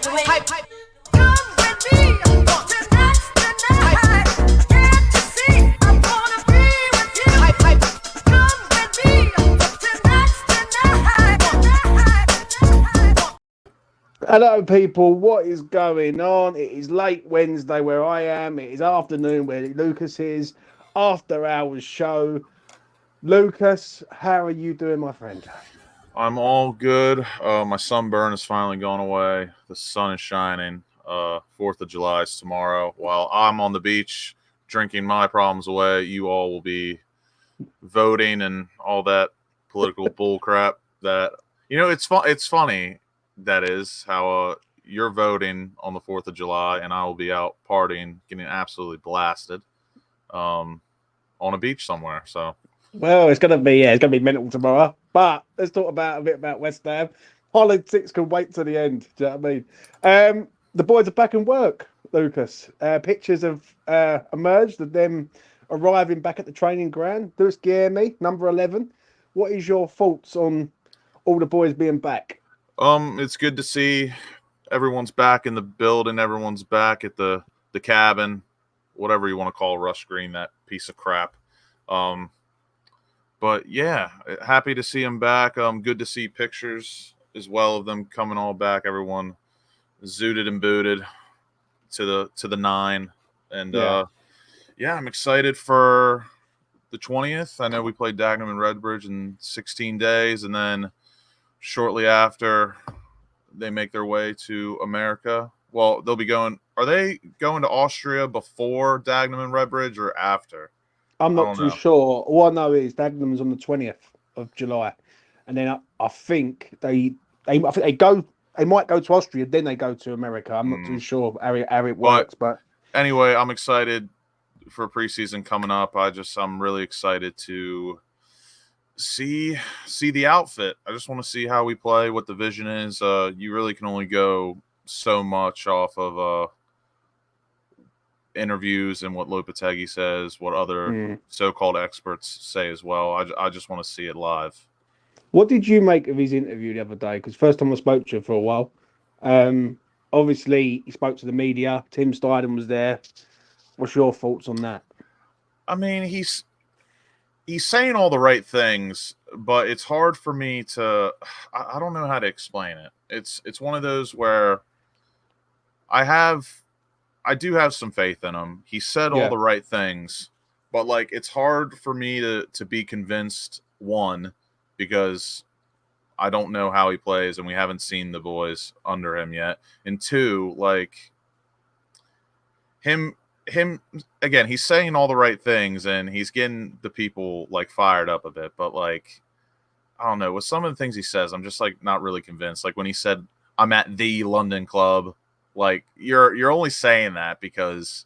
hype, hype. Come with me tonight. Get to see, I wanna be with you. Hype, hype. Come with me tonight. Hello, people. What is going on? It is late Wednesday where I am. It is afternoon where Lucas is. After hours show. Lucas, how are you doing, my friend? I'm all good. My sunburn has finally gone away. The sun is shining. 4th of July is tomorrow. While I'm on the beach drinking my problems away, you all will be voting and all that political bull crap. That it's funny. That is how you're voting on the 4th of July, and I will be out partying, getting absolutely blasted, on a beach somewhere. So. Well, it's gonna be mental tomorrow. But let's talk a bit about West Ham. Politics can wait to the end. Do you know what I mean? The boys are back in work, Lucas. Pictures have emerged of them arriving back at the training ground. Lewis Guilherme, number 11. What is your thoughts on all the boys being back? It's good to see everyone's back in the building. Everyone's back at the cabin, whatever you want to call Rush Green, that piece of crap. But yeah, happy to see them back. Good to see pictures as well of them coming all back. Everyone zooted and booted to the 9, and yeah, I'm excited for the 20th. I know we played Dagenham and Redbridge in 16 days, and then shortly after they make their way to America. Well, they'll be going. Are they going to Austria before Dagenham and Redbridge or after? I'm not too sure. All I know is Dagenham's on the 20th of July, and then I think they might go to Austria, then they go to America. I'm not too sure how it works, but anyway, I'm excited for preseason coming up. I'm really excited to see the outfit. I just want to see how we play, what the vision is. You really can only go so much off of interviews and what Lopetegui says, what other so-called experts say as well. I just want to see it live. What did you make of his interview the other day? Because first time I spoke to you for a while. Obviously, he spoke to the media. Tim Steidten was there. What's your thoughts on that? I mean, he's saying all the right things, but it's hard for me to. I don't know how to explain it. It's one of those where I do have some faith in him. He said all the right things, but like it's hard for me to be convinced, one, because I don't know how he plays and we haven't seen the boys under him yet. And two, like him again, he's saying all the right things and he's getting the people like fired up a bit, but like I don't know, with some of the things he says, I'm just like not really convinced. Like when he said, "I'm at the London club." Like you're only saying that because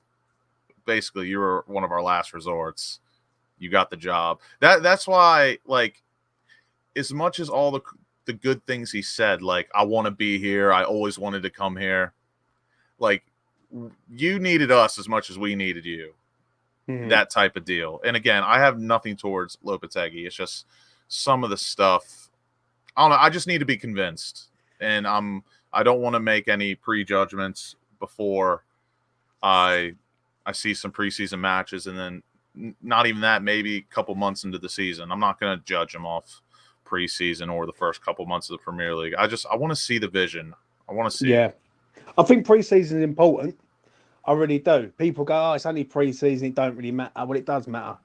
basically you were one of our last resorts. You got the job. That's why, like, as much as all the good things he said, like I want to be here, I always wanted to come here. Like you needed us as much as we needed you. That type of deal. And again, I have nothing towards Lopetegui. It's just some of the stuff. I don't know. I just need to be convinced, and I don't want to make any prejudgments before I see some preseason matches, and then not even that, maybe a couple months into the season. I'm not going to judge him off preseason or the first couple months of the Premier League. I want to see the vision. I want to see. Yeah, I think preseason is important. I really do. People go, "Oh, it's only preseason; it don't really matter." Well, it does matter.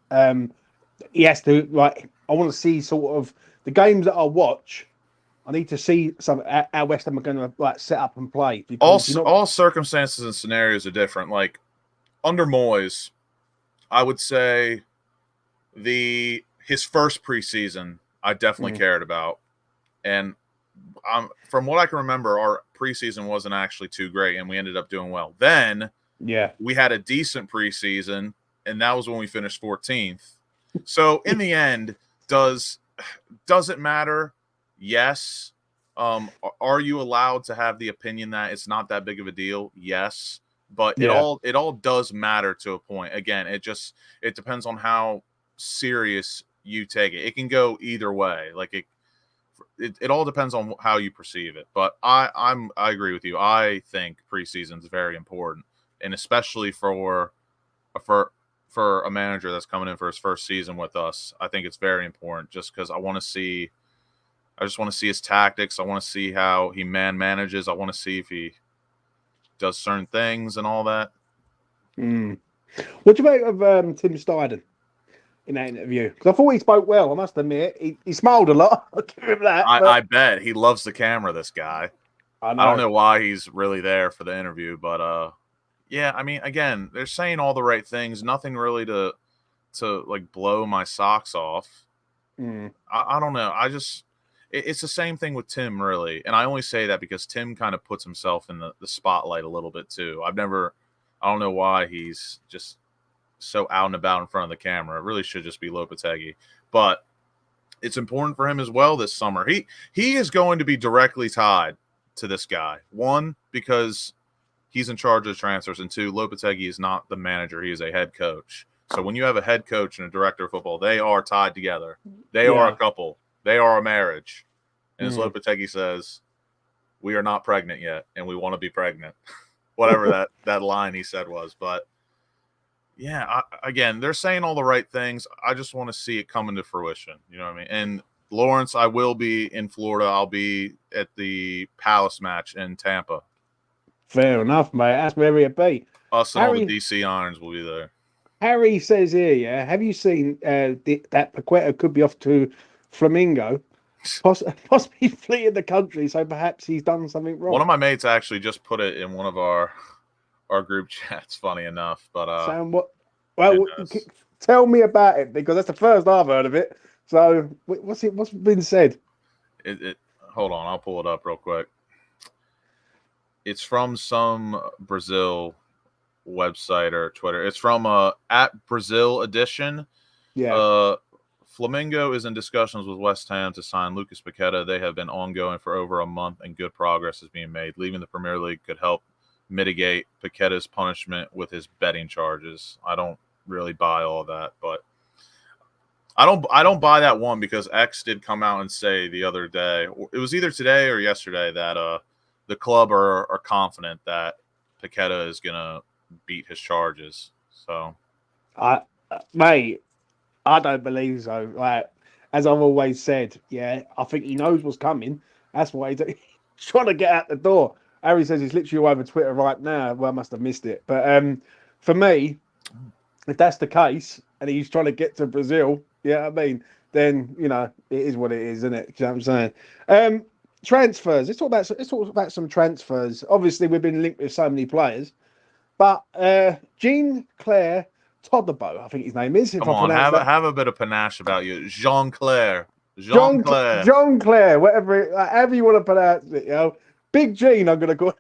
He has to. Like, I want to see sort of the games that I watch. I need to see how West Ham are going to like set up and play. All circumstances and scenarios are different. Like under Moyes, I would say his first preseason I definitely cared about, and from what I can remember, our preseason wasn't actually too great, and we ended up doing well. Then we had a decent preseason, and that was when we finished 14th. So in the end, does it matter? Yes. Are you allowed to have the opinion that it's not that big of a deal? Yes. But it all does matter to a point. Again, it depends on how serious you take it. It can go either way. Like it all depends on how you perceive it. But I agree with you. I think preseason is very important, and especially for a manager that's coming in for his first season with us. I think it's very important just because I just want to see his tactics. I want to see how he manages. I want to see if he does certain things and all that. What do you make of Tim Steidten in that interview? Because I thought he spoke well. I must admit, he smiled a lot. I'll give him that. I bet he loves the camera. This guy. I know. I don't know why he's really there for the interview, but yeah. I mean, again, they're saying all the right things. Nothing really to like blow my socks off. I don't know. It's the same thing with Tim, really. And I only say that because Tim kind of puts himself in the spotlight a little bit too. I don't know why he's just so out and about in front of the camera. It really should just be Lopetegui. But it's important for him as well this summer. He is going to be directly tied to this guy. One, because he's in charge of transfers, and two, Lopetegui is not the manager. He is a head coach. So when you have a head coach and a director of football, they are tied together. They are a couple. They are a marriage. And as Lopetegui says, we are not pregnant yet, and we want to be pregnant. Whatever that line he said was. But, yeah, again, they're saying all the right things. I just want to see it come into fruition. You know what I mean? And, Lawrence, I will be in Florida. I'll be at the Palace match in Tampa. Fair enough, mate. That's where it'd be. Us and all the DC Irons will be there. Harry says here, yeah, have you seen that Paqueta could be off to Flamingo, possibly fleeing the country, so perhaps he's done something wrong? One of my mates actually just put it in one of our group chats, funny enough. But tell me about it, because that's the first I've heard of it. So what's been said? Hold on, I'll pull it up real quick. It's from some Brazil website or Twitter. It's from at Brazil Edition. Yeah. Flamengo is in discussions with West Ham to sign Lucas Paqueta. They have been ongoing for over a month, and good progress is being made. Leaving the Premier League could help mitigate Paqueta's punishment with his betting charges. I don't really buy all that, but I don't buy that one, because X did come out and say the other day, it was either today or yesterday, that the club are confident that Paqueta is gonna beat his charges. So, mate, I don't believe so. Like, as I've always said, yeah, I think he knows what's coming. That's why he's trying to get out the door. Harry says he's literally all over Twitter right now. Well, I must have missed it. But for me, if that's the case and he's trying to get to Brazil, yeah, I mean, then, you know, it is what it is, isn't it? Do you know what I'm saying? Transfers. Let's talk about some transfers. Obviously, we've been linked with so many players, but Jean-Claire Todabo, I think his name is. Come on, have a bit of panache about you, Jean-Claire, however you want to pronounce it. You know, Big Gene, I'm gonna call,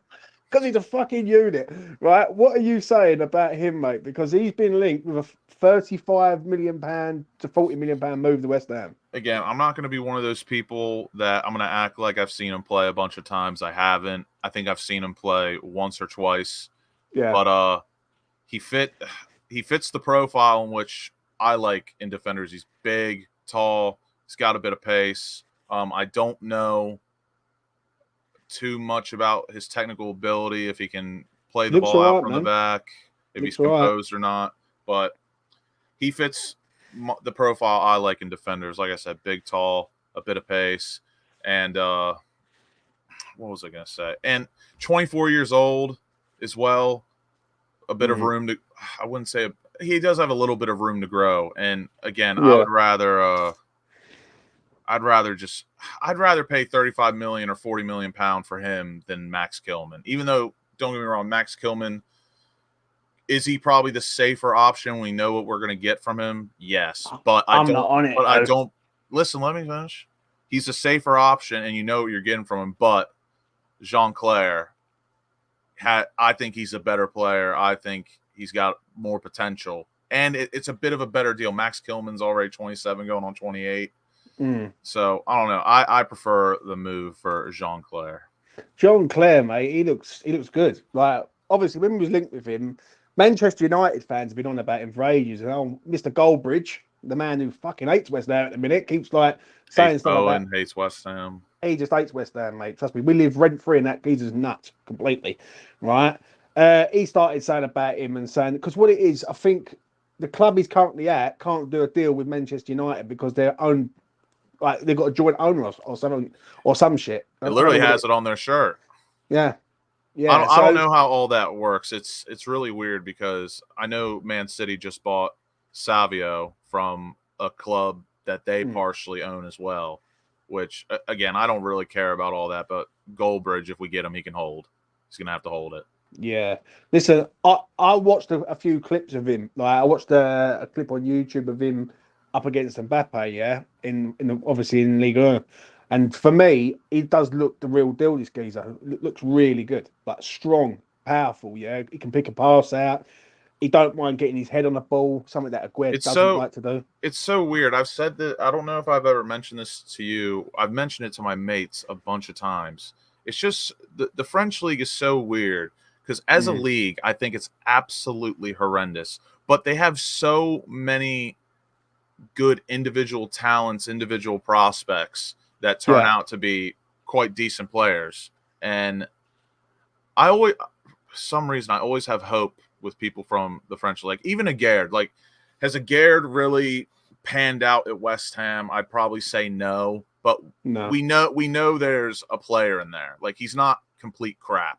because he's a fucking unit, right? What are you saying about him, mate? Because he's been linked with a £35 million to £40 million move to West Ham. Again, I'm not going to be one of those people that I'm going to act like I've seen him play a bunch of times. I haven't. I think I've seen him play once or twice. Yeah. But he fits the profile in which I like in defenders. He's big, tall. He's got a bit of pace. I don't know too much about his technical ability, if he can play the ball out from the back, if he's composed or not. But he fits the profile I like in defenders. Like I said, big, tall, a bit of pace. And what was I going to say? And 24 years old as well. A bit of room to – I wouldn't say – he does have a little bit of room to grow. And, again, I would rather I'd rather pay 35 million or 40 million pound for him than Max Kilman. Even though, don't get me wrong, Max Kilman, is he probably the safer option? We know what we're going to get from him. Yes, but I don't. Listen, let me finish. He's a safer option, and you know what you're getting from him. But Jean-Claire, I think he's a better player. I think he's got more potential, and it's a bit of a better deal. Max Kilman's already 27, going on 28. So I don't know. I prefer the move for Jean-Claire. Jean-Claire, mate, he looks good. Like, obviously, when we was linked with him, Manchester United fans have been on about him for ages. And Mr. Goldbridge, the man who fucking hates West Ham at the minute, keeps like saying Hates stuff about. Bowen, hates West Ham. He just hates West Ham, mate. Trust me, we live rent free in that geezer's nuts completely, right? He started saying about him and saying because what it is, I think the club he's currently at can't do a deal with Manchester United because they're owned, like they've got a joint owner or something or some shit. It literally has it on their shirt. Yeah, I don't know how all that works. It's really weird because I know Man City just bought Savio from a club that they partially own as well, which, again, I don't really care about all that, but Goldbridge, if we get him, he can hold. He's going to have to hold it. Yeah. Listen, I watched a few clips of him. Like I watched a clip on YouTube of him up against Mbappe, yeah, obviously in Ligue 1. And for me, he does look the real deal, this geezer. Looks really good. Like strong, powerful, yeah. He can pick a pass out. He don't mind getting his head on the ball, something that Aguerd doesn't like to do. It's so weird. I've said that, I don't know if I've ever mentioned this to you. I've mentioned it to my mates a bunch of times. It's just the French league is so weird because as a league, I think it's absolutely horrendous. But they have so many good individual talents, individual prospects that turn out to be quite decent players. And I always, for some reason, I always have hope with people from the French league. Even Aguerd, like, has Aguerd really panned out at West Ham? I'd probably say no, but we know there's a player in there. Like, he's not complete crap,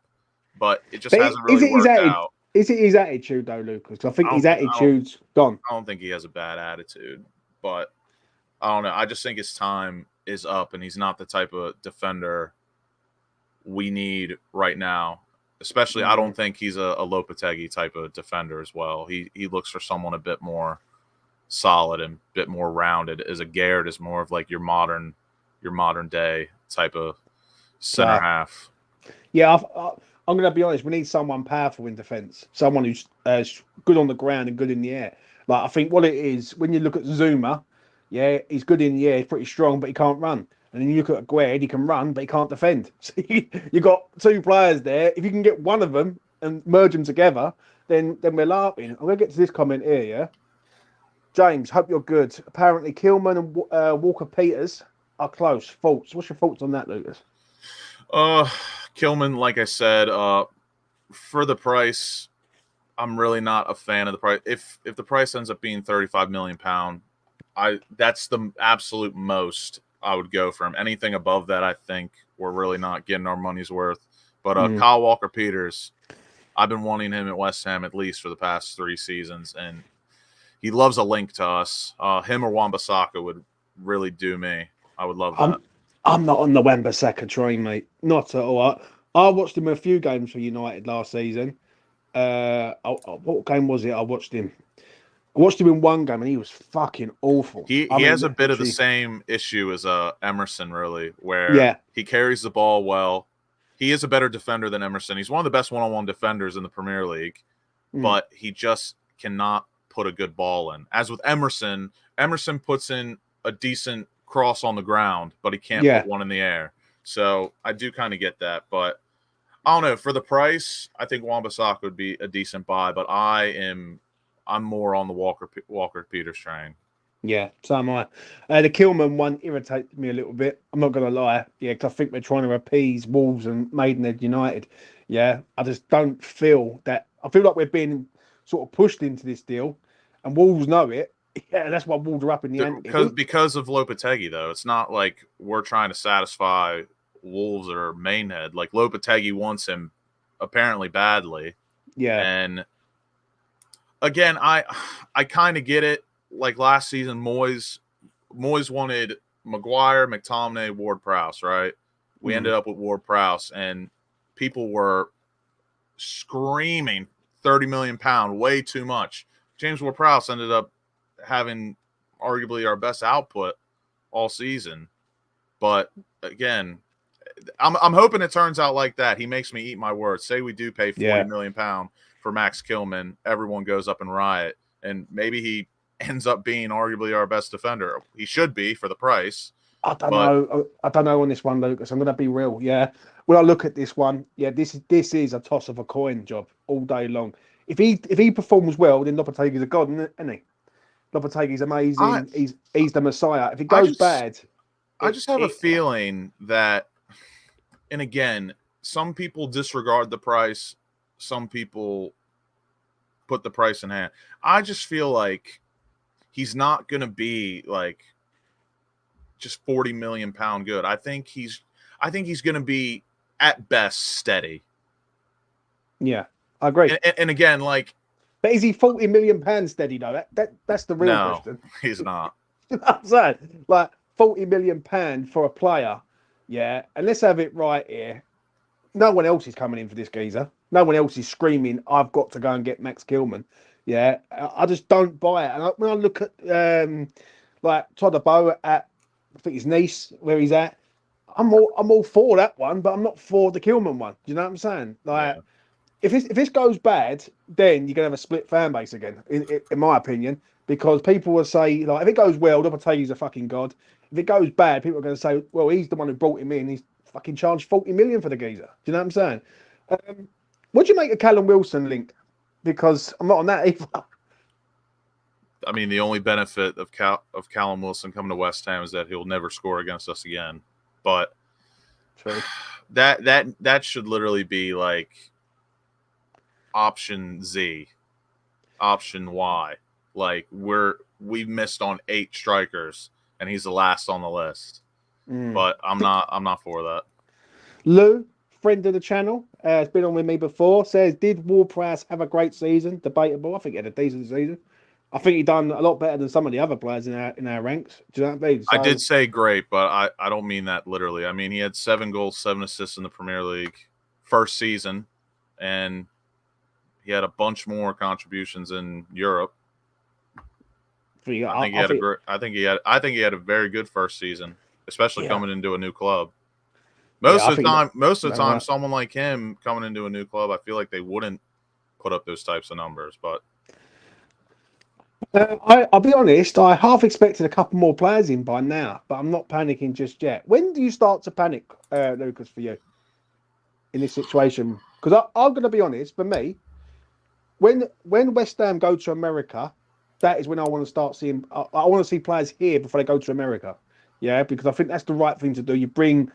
but it just hasn't really worked out. Is it his attitude though, Lucas? I think his attitude's gone. I don't think he has a bad attitude, but I don't know. I just think his time is up, and he's not the type of defender we need right now. Especially, I don't think he's a Lopetegui type of defender as well. He looks for someone a bit more solid and a bit more rounded. As Aguerd is more of like your modern day type of center half. Yeah, I'm going to be honest. We need someone powerful in defence, someone who's good on the ground and good in the air. Like I think what it is when you look at Zuma, yeah, he's good in the air, he's pretty strong, but he can't run. And then you look at Aguerd, he can run, but he can't defend. So you got two players there. If you can get one of them and merge them together, then we're laughing. I'm going to get to this comment here, yeah? James, hope you're good. Apparently, Kilman and Walker Peters are close. Thoughts? What's your thoughts on that, Lucas? Kilman, like I said, for the price, I'm really not a fan of the price. If the price ends up being £35 million, that's the absolute most I would go for him. Anything above that, I think we're really not getting our money's worth. But Kyle Walker-Peters, I've been wanting him at West Ham at least for the past 3 seasons, and he loves a link to us. Him or Wan-Bissaka would really do me. I would love that. I'm not on the Wan-Bissaka train, mate. Not at all. I watched him a few games for United last season. What game was it? I watched him in one game, and he was fucking awful. He has a bit of the same issue as Emerson, really, where he carries the ball well. He is a better defender than Emerson. He's one of the best one-on-one defenders in the Premier League, but he just cannot put a good ball in. As with Emerson puts in a decent cross on the ground, but he can't put one in the air. So I do kind of get that, but I don't know. For the price, I think Wan-Bissaka would be a decent buy, but I'm more on the Walker-Peters train. Yeah, so am I. The Kilman one irritates me a little bit. I'm not going to lie. Yeah, because I think we're trying to appease Wolves and Maidenhead United. Yeah, I just don't feel that. I feel like we're being sort of pushed into this deal, and Wolves know it. Yeah, that's why Wolves are up in the ante. Because of Lopetegui, though. It's not like we're trying to satisfy Wolves or Maidenhead. Like, Lopetegui wants him apparently badly. Yeah. And again, I kind of get it. Like last season, Moyes wanted Maguire, McTominay, Ward-Prowse, right? We ended up with Ward-Prowse, and people were screaming £30 million, way too much. James Ward-Prowse ended up having arguably our best output all season. But again, I'm hoping it turns out like that. He makes me eat my words. Say we do pay £40 million for Max Kilman, everyone goes up and riot, and maybe he ends up being arguably our best defender. He should be for the price. I don't know on this one, Lucas. I'm going to be real. Yeah, when I look at this one, this is a toss of a coin job all day long. If he performs well, then Lopetegui's a god, isn't he? Lopetegui's amazing. He's the Messiah. If it goes bad, I just have a feeling that, and again, some people disregard the price. Some people put the price in hand. I just feel like he's not going to be like just 40 million pound good. I think he's going to be at best steady. Yeah, I agree. And again, like, but is he 40 million pounds steady though? That's the real question. He's not. You know what I'm saying? Like 40 million pound for a player. Yeah, and let's have it right here. No one else is coming in for this geezer. No one else is screaming, I've got to go and get Max Gilman. Yeah, I just don't buy it. And when I look at like Todd Bow at, I think his Nice, where he's at, I'm all for that one, but I'm not for the Gilman one. Do you know what I'm saying? Like, if this goes bad, then you're gonna have a split fan base again, in my opinion, because people will say, like, if it goes well, Lopetegui's a fucking god. If it goes bad, people are going to say, well, he's the one who brought him in. He's fucking charged 40 million for the geezer. Do you know what I'm saying? What do you make of Callum Wilson link? Because I'm not on that either. I mean, the only benefit of Callum Wilson coming to West Ham is that he'll never score against us again. But true. That should literally be like option Z, option Y. Like we've missed on 8 strikers, and he's the last on the list. But I'm not for that. Lou, friend of the channel, has been on with me before, says, did Ward-Prowse have a great season? Debatable. I think he had a decent season. I think he done a lot better than some of the other players in our ranks. Do you know what I mean? So, I did say great, but I don't mean that literally. I mean, he had 7 goals, 7 assists in the Premier League first season, and he had a bunch more contributions in Europe. I think he had a very good first season, especially coming into a new club. Most of the time, someone like him coming into a new club, I feel like they wouldn't put up those types of numbers. But I'll be honest, I half expected a couple more players in by now, but I'm not panicking just yet. When do you start to panic, Lucas, for you in this situation? Because I'm going to be honest, for me, when West Ham go to America, that is when I want to start seeing. I want to see players here before they go to America. Yeah, because I think that's the right thing to do. You bring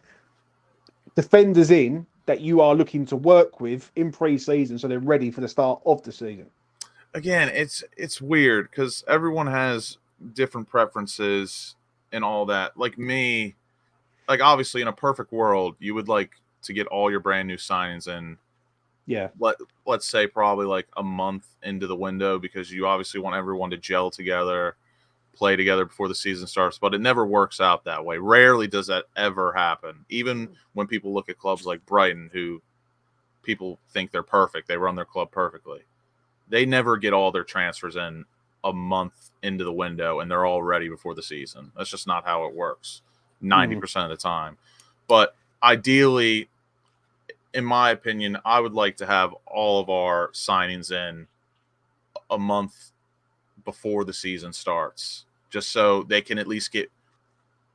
defenders in that you are looking to work with in pre-season, so they're ready for the start of the season. Again, it's weird because everyone has different preferences and all that. Like me, like obviously in a perfect world, you would like to get all your brand new signings in. Yeah. Let's say probably like a month into the window, because you obviously want everyone to gel together, play together before the season starts, but it never works out that way. Rarely does that ever happen. Even when people look at clubs like Brighton, who people think they're perfect, they run their club perfectly. They never get all their transfers in a month into the window and they're all ready before the season. That's just not how it works 90% of the time. But ideally, in my opinion, I would like to have all of our signings in a month before the season starts, just so they can at least get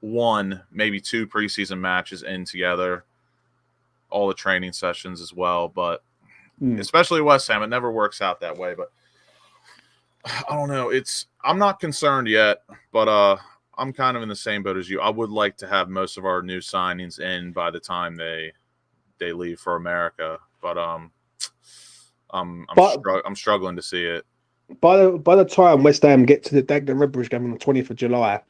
1, maybe 2 preseason matches in together, all the training sessions as well. But especially West Ham, it never works out that way. But I don't know. I'm not concerned yet, but I'm kind of in the same boat as you. I would like to have most of our new signings in by the time they leave for America, but I'm struggling to see it. By the time West Ham get to the Dagenham Redbridge game on the 20th of July,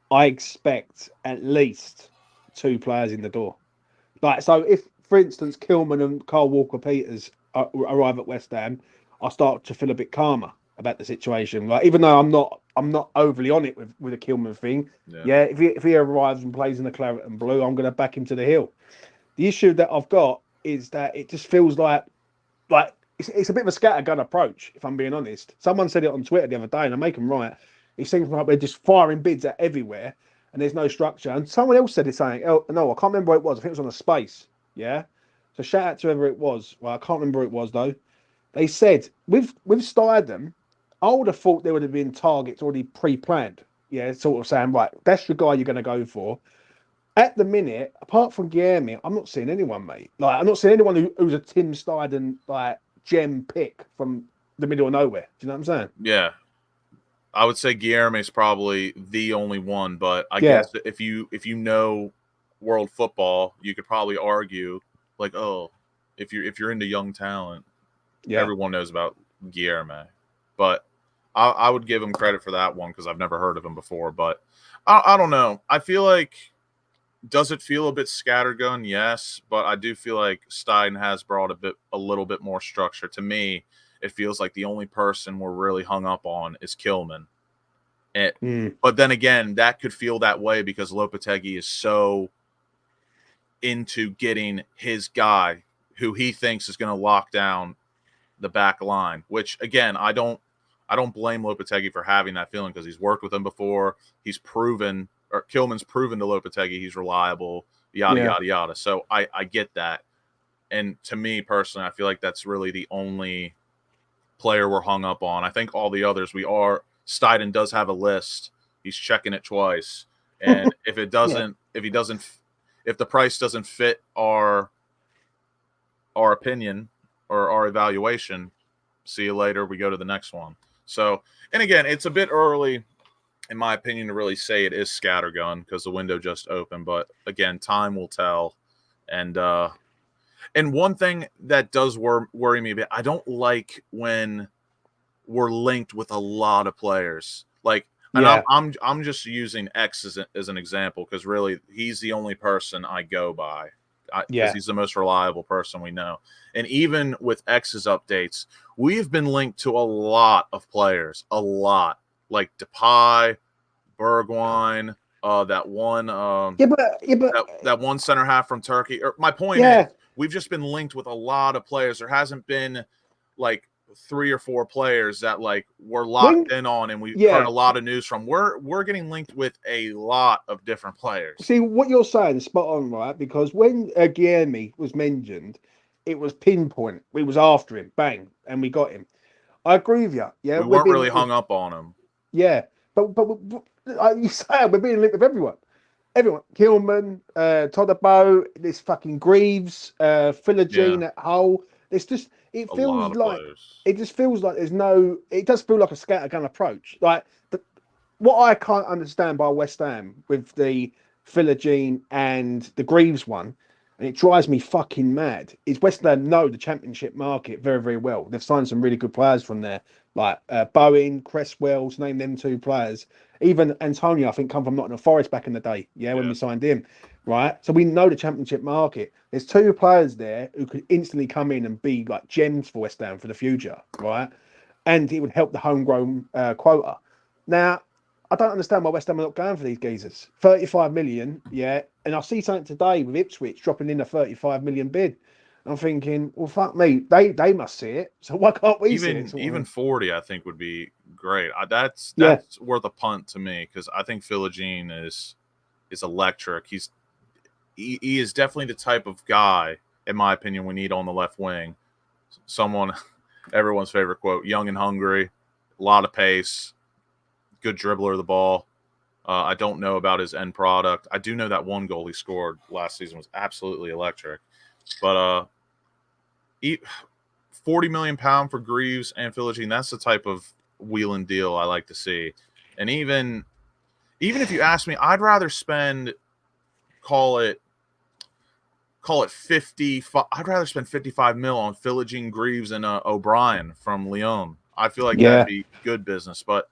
I expect at least 2 players in the door. Like, so if, for instance, Kilman and Carl Walker-Peters arrive at West Ham, I start to feel a bit calmer about the situation. Like, even though I'm not overly on it with the Kilman thing. Yeah, if he arrives and plays in the claret and blue, I'm going to back him to the hill. The issue that I've got is that it just feels like it's a bit of a scattergun approach, if I'm being honest. Someone said it on Twitter the other day, and I make them right. It seems like we're just firing bids at everywhere, and there's no structure. And someone else said it saying, oh, no, I can't remember what it was. I think it was on a space. Yeah. So shout out to whoever it was. Well, I can't remember who it was, though. They said, with Stydham, I would have thought there would have been targets already pre-planned. Yeah, sort of saying, right, that's the guy you're going to go for. At the minute, apart from Guilherme, I'm not seeing anyone, mate. Like, I'm not seeing anyone who's a Tim Stydham, like, gem pick from the middle of nowhere. Do you know what I'm saying? Yeah. I would say Guilherme is probably the only one, but I Yeah. guess if you know world football, you could probably argue like, oh, if you're into young talent, Yeah. everyone knows about Guilherme. But I would give him credit for that one because I've never heard of him before. But I don't know. I feel like, does it feel a bit scattergun? Yes, but I do feel like Stein has brought a little bit more structure. To me, it feels like the only person we're really hung up on is Kilman. But then again, that could feel that way because Lopetegui is so into getting his guy who he thinks is going to lock down the back line, which again, I don't blame Lopetegui for having that feeling because he's worked with him before. He's proven, or Kilman's proven to Lopetegui he's reliable, yada, yada, yada. So I get that. And to me personally, I feel like that's really the only player we're hung up on. I think all the others Steiden does have a list. He's checking it twice. And if it doesn't, if the price doesn't fit our opinion or our evaluation, see you later. We go to the next one. So, and again, it's a bit early, in my opinion, to really say it is scattergun because the window just opened. But again, time will tell. And one thing that does worry me a bit, I don't like when we're linked with a lot of players. Like, and I'm just using X as an example because really he's the only person I go by because he's the most reliable person we know. And even with X's updates, we've been linked to a lot of players, like Depay, Bergwijn, that one, that one center half from Turkey. My point is, we've just been linked with a lot of players. There hasn't been like 3 or 4 players that like we're locked in on, and we've heard a lot of news from. We're getting linked with a lot of different players. See, what you're saying is spot on, right? Because when Guilherme was mentioned, it was pinpoint. We was after him, bang, and we got him. I agree with you. Yeah, we weren't really hung up on him. Yeah, but you say we're being linked with everyone. Everyone, Kilman, Todabo, this fucking Greaves, Philogene at Hull. It's just it just feels like there's no. It does feel like a scattergun approach. Like what I can't understand by West Ham with the Philogene and the Greaves one, and it drives me fucking mad, is West Ham know the Championship market very, very well. They've signed some really good players from there, like Bowen, Cresswell's, name them 2 players. Even Antonio, I think, come from Nottingham Forest back in the day, when we signed him, right? So we know the Championship market. There's 2 players there who could instantly come in and be like gems for West Ham for the future, right? And it would help the homegrown quota. Now, I don't understand why West Ham are not going for these geezers. 35 million, and I see something today with Ipswich dropping in a 35 million bid. I'm thinking, well, fuck me, they must see it. So why can't we see it? Even 40, I think, would be great. That's worth a punt to me because I think Philogene is electric. He is definitely the type of guy, in my opinion, we need on the left wing. Someone, everyone's favorite quote: young and hungry, a lot of pace. Good dribbler of the ball. I don't know about his end product. I do know that one goal he scored last season was absolutely electric. But 40 million pound for Greaves and Philogene, that's the type of wheel and deal I like to see. And even if you ask me, I'd rather spend call it 50. I'd rather spend 55 mil on Philogene, Greaves, and O'Brien from Lyon. I feel like that'd be good business, but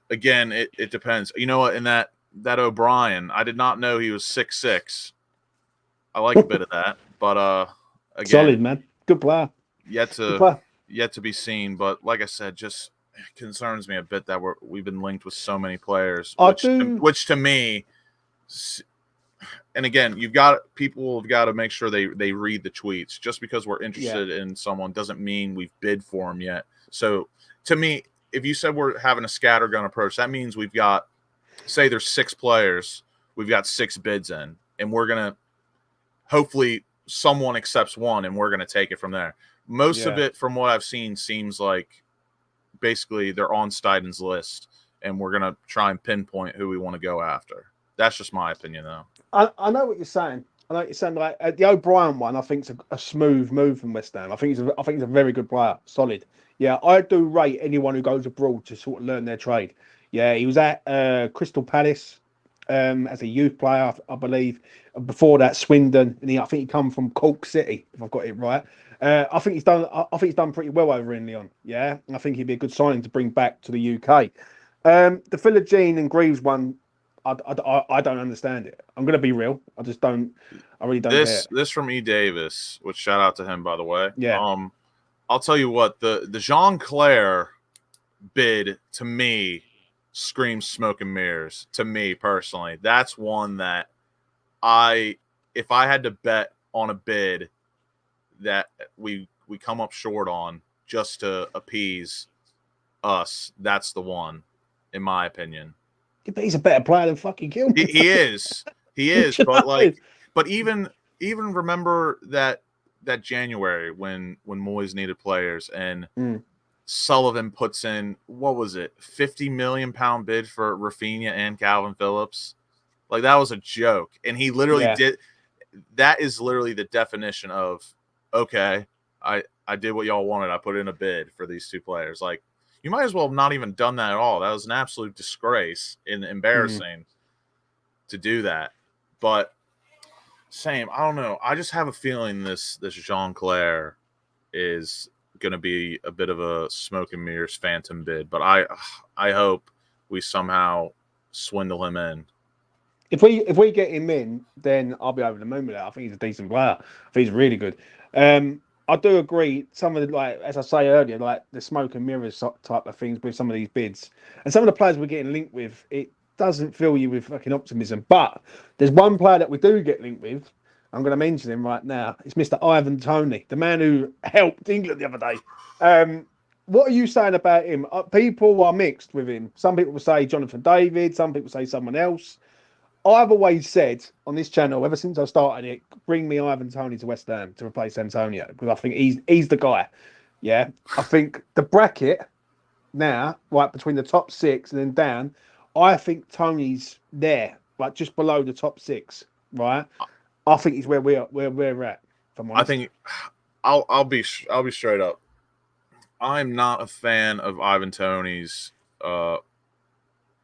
again, it depends. You know what? In that O'Brien, I did not know he was 6'6". I like a bit of that, but again, solid, man, good player. Yet to be seen. But like I said, just concerns me a bit that we've been linked with so many players, which to me, and again, people have got to make sure they read the tweets. Just because we're interested in someone doesn't mean we've bid for him yet. So to me, if you said we're having a scattergun approach, that means we've got, say there's 6 players, we've got 6 bids in, and we're going to, hopefully someone accepts one and we're going to take it from there. Most of it, from what I've seen, seems like basically they're on Steiden's list and we're going to try and pinpoint who we want to go after. That's just my opinion, though. I know what you're saying. I know it sounds like the O'Brien one. I think it's a smooth move from West Ham. I think he's a very good player, solid. Yeah, I do rate anyone who goes abroad to sort of learn their trade. Yeah, he was at Crystal Palace as a youth player, I believe. Before that, Swindon, and I think he come from Cork City, if I've got it right. I think he's done. I think he's done pretty well over in Lyon. Yeah, and I think he'd be a good signing to bring back to the UK. The Philogene and Greaves one, I don't understand it. I'm going to be real. I just don't. I really don't care. This from E. Davis, which shout out to him by the way. Yeah. I'll tell you what, the Jean Claire bid to me screams smoke and mirrors. To me personally, that's one that if I had to bet on a bid that we come up short on just to appease us, that's the one, in my opinion. But he's a better player than fucking Gilman. He is. But even remember that January when Moyes needed players and Sullivan puts in, what was it, £50 million bid for Rafinha and Calvin Phillips. Like, that was a joke. And he literally did. That is literally the definition of, okay, I did what y'all wanted. I put in a bid for these two players. Like, you might as well have not even done that at all. That was an absolute disgrace and embarrassing to do that. But same, I don't know. I just have a feeling this Jean Claire is going to be a bit of a smoke and mirrors phantom bid. But I hope we somehow swindle him in. If we get him in, then I'll be over the moon with that. I think he's a decent player. I think he's really good. I do agree. Some of the, like, as I say earlier, like the smoke and mirrors type of things with some of these bids, and some of the players we're getting linked with, it doesn't fill you with fucking optimism. But there's one player that we do get linked with. I'm going to mention him right now. It's Mr. Ivan Toney, the man who helped England the other day. What are you saying about him? People are mixed with him. Some people will say Jonathan David. Some people say someone else. I've always said on this channel, ever since I started it, bring me Ivan Toney to West Ham to replace Antonio, because I think he's the guy. Yeah, I think the bracket now, right between the top six and then down, I think Tony's there, like just below the top six. Right, I think he's where we're at. I think I'll be straight up. I'm not a fan of Ivan Toney's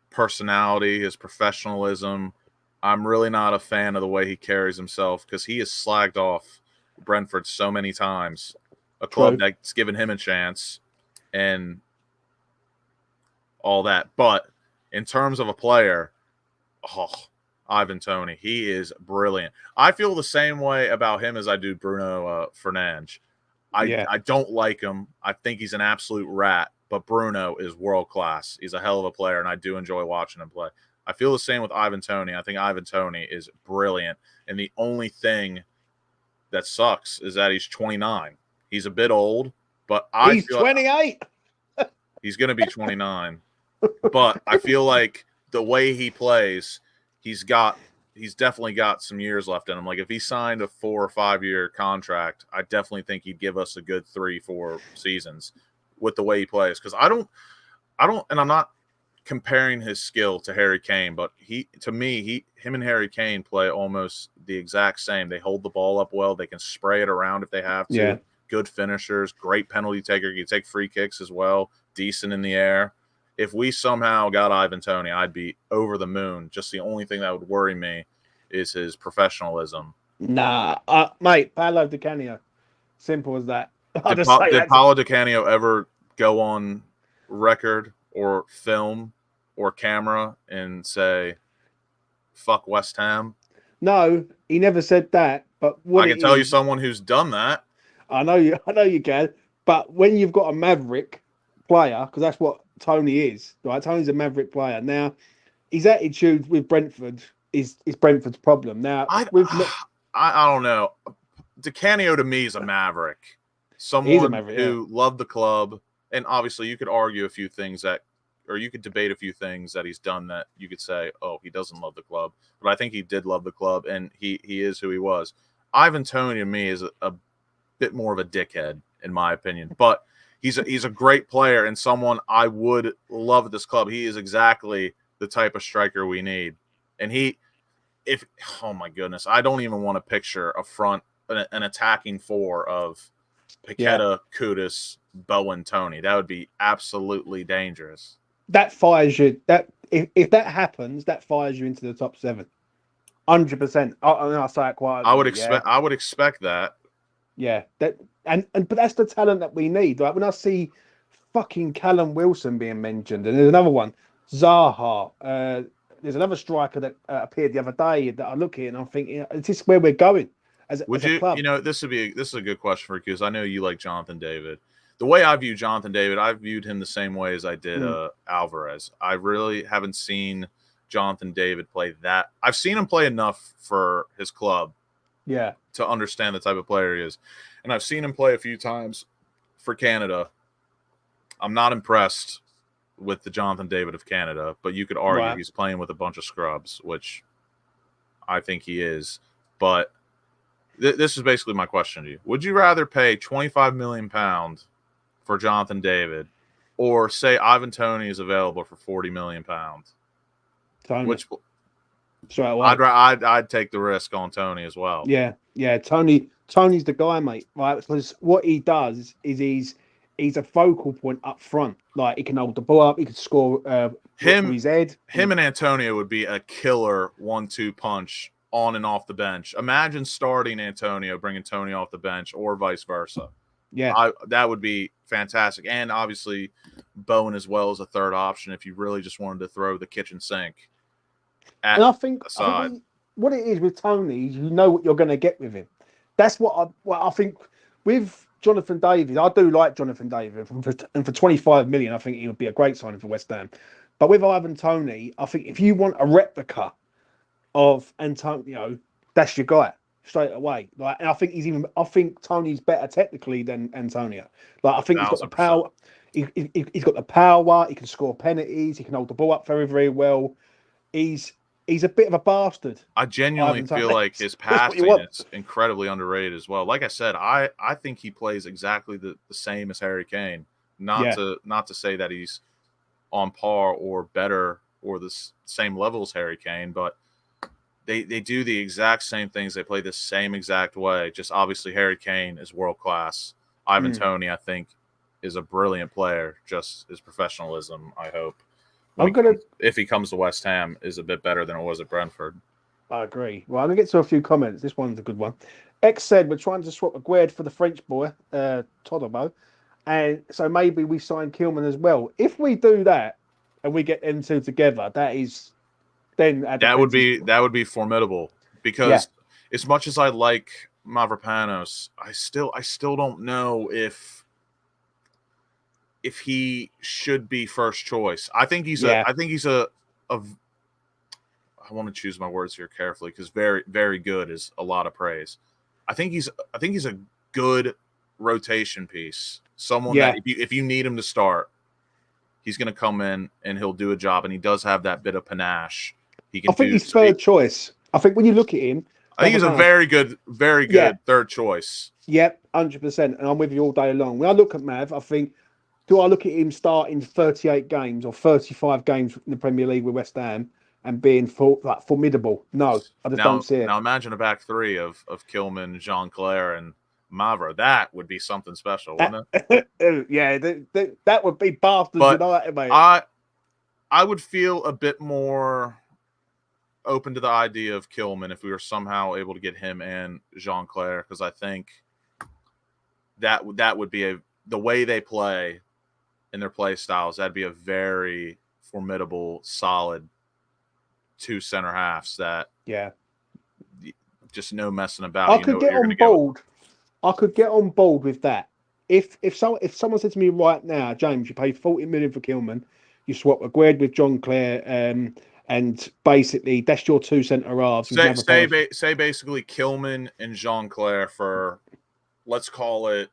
personality, his professionalism. I'm really not a fan of the way he carries himself, because he has slagged off Brentford so many times, a club that's given him a chance and all that. But in terms of a player, Ivan Toney, he is brilliant. I feel the same way about him as I do Bruno Fernandes. I don't like him. I think he's an absolute rat, but Bruno is world class. He's a hell of a player, and I do enjoy watching him play. I feel the same with Ivan Toney. I think Ivan Toney is brilliant, and the only thing that sucks is that he's 29. He's a bit old, but he's 28. He's going to be 29. But I feel like the way he plays, he's definitely got some years left in him. Like, if he signed a 4 or 5 year contract, I definitely think he'd give us a good 3-4 seasons with the way he plays. Because I don't, and I'm not comparing his skill to Harry Kane, but him and Harry Kane play almost the exact same. They hold the ball up well. They can spray it around if they have to. Yeah. Good finishers, great penalty taker. You take free kicks as well. Decent in the air. If we somehow got Ivan Toney, I'd be over the moon. Just the only thing that would worry me is his professionalism. Nah, mate, Paolo Di Canio. Simple as that. Did Paolo Di Canio ever go on record or film or camera and say, fuck West Ham? No, he never said that. But I can tell you someone who's done that. I know you can. But when you've got a maverick player, because that's what Toney is, right? Tony's a maverick player. Now, his attitude with Brentford is Brentford's problem. Now, I don't know. Di Canio to me is a maverick. Someone who loved the club, and obviously you could argue a few things or you could debate a few things that he's done that you could say, oh, he doesn't love the club. But I think he did love the club, and he is who he was. Ivan Toney to me is a bit more of a dickhead, in my opinion. But he's a great player and someone I would love at this club. He is exactly the type of striker we need. And if oh my goodness, I don't even want to picture an attacking four of Paqueta, Kudus, Bowen, Tony. That would be absolutely dangerous. That fires you. That if that happens, that fires you into the top 7. 100%. I say it quite. I would expect that. Yeah. That and but that's the talent that we need. Like when I see fucking Callum Wilson being mentioned, and there's another one, Zaha. There's another striker that appeared the other day that I look at and I'm thinking, is this where we're going as a club? You know, this is a good question for you because I know you like Jonathan David. The way I view Jonathan David, I viewed him the same way as I did Alvarez. I really haven't seen Jonathan David play that. I've seen him play enough for his club, to understand the type of player he is, and I've seen him play a few times for Canada. I'm not impressed with the Jonathan David of Canada, but you could argue he's playing with a bunch of scrubs, which I think he is. But this is basically my question to you. Would you rather pay £25 million for Jonathan David or say Ivan Toney is available for £40 million? Which I'd take the risk on Toney as well. Yeah. Tony's the guy, mate. Right, because what he does is he's a focal point up front. Like he can hold the ball up, he can score with his head. Him and Antonio would be a killer 1-2 punch on and off the bench. Imagine starting Antonio, bringing Tony off the bench, or vice versa. Yeah, that would be fantastic. And obviously, Bowen as well as a third option if you really just wanted to throw the kitchen sink. And I think what it is with Tony is you know what you're going to get with him. That's what I think with Jonathan David. I do like Jonathan David, and for 25 million, I think he would be a great signing for West Ham. But with Ivan Toney, I think if you want a replica of Antonio, that's your guy straight away. Like, and I think Tony's better technically than Antonio. Like, I think he's got the power. He's got the power. He can score penalties. He can hold the ball up very, very well. He's a bit of a bastard. I genuinely feel like his passing is incredibly underrated as well. Like I said, I think he plays exactly the same as Harry Kane. Not to say that he's on par or better or the same level as Harry Kane, but they do the exact same things. They play the same exact way. Just obviously Harry Kane is world class. Ivan Toney, I think, is a brilliant player. Just his professionalism, I hope, if he comes to West Ham, is a bit better than it was at Brentford. I agree. Well, I'm going to get to a few comments. This one's a good one. X said, we're trying to swap Aguerd for the French boy, Todobo. And so maybe we sign Kilman as well. If we do that and we get them two together, that would be formidable. Because as much as I like Mavropanos, I still don't know if he should be first choice. I think he's I want to choose my words here carefully because very, very good is a lot of praise. I think he's a good rotation piece. Someone that if you need him to start, he's going to come in and he'll do a job, and he does have that bit of panache. I think he's third choice. I think when you look at him, I think he's a very good third choice. Yep, 100%. And I'm with you all day long. When I look at Mav, I think, do I look at him starting 38 games or 35 games in the Premier League with West Ham and being formidable? No, I just don't see it. Now imagine a back three of Kilman, Jean-Claire, and Mavro. That would be something special, wouldn't it? That would be Bastards United, mate. I would feel a bit more open to the idea of Kilman if we were somehow able to get him and Jean-Claire, because I think that would be the way they play in their play styles, that'd be a very formidable, solid two center halves that just no messing about. I could get on board. I could get on board with that. If someone said to me right now, James, you pay 40 million for Kilman, you swap Aguerd with John Clare, and basically that's your two centre halves. Say basically Kilman and Jean Clare for let's call it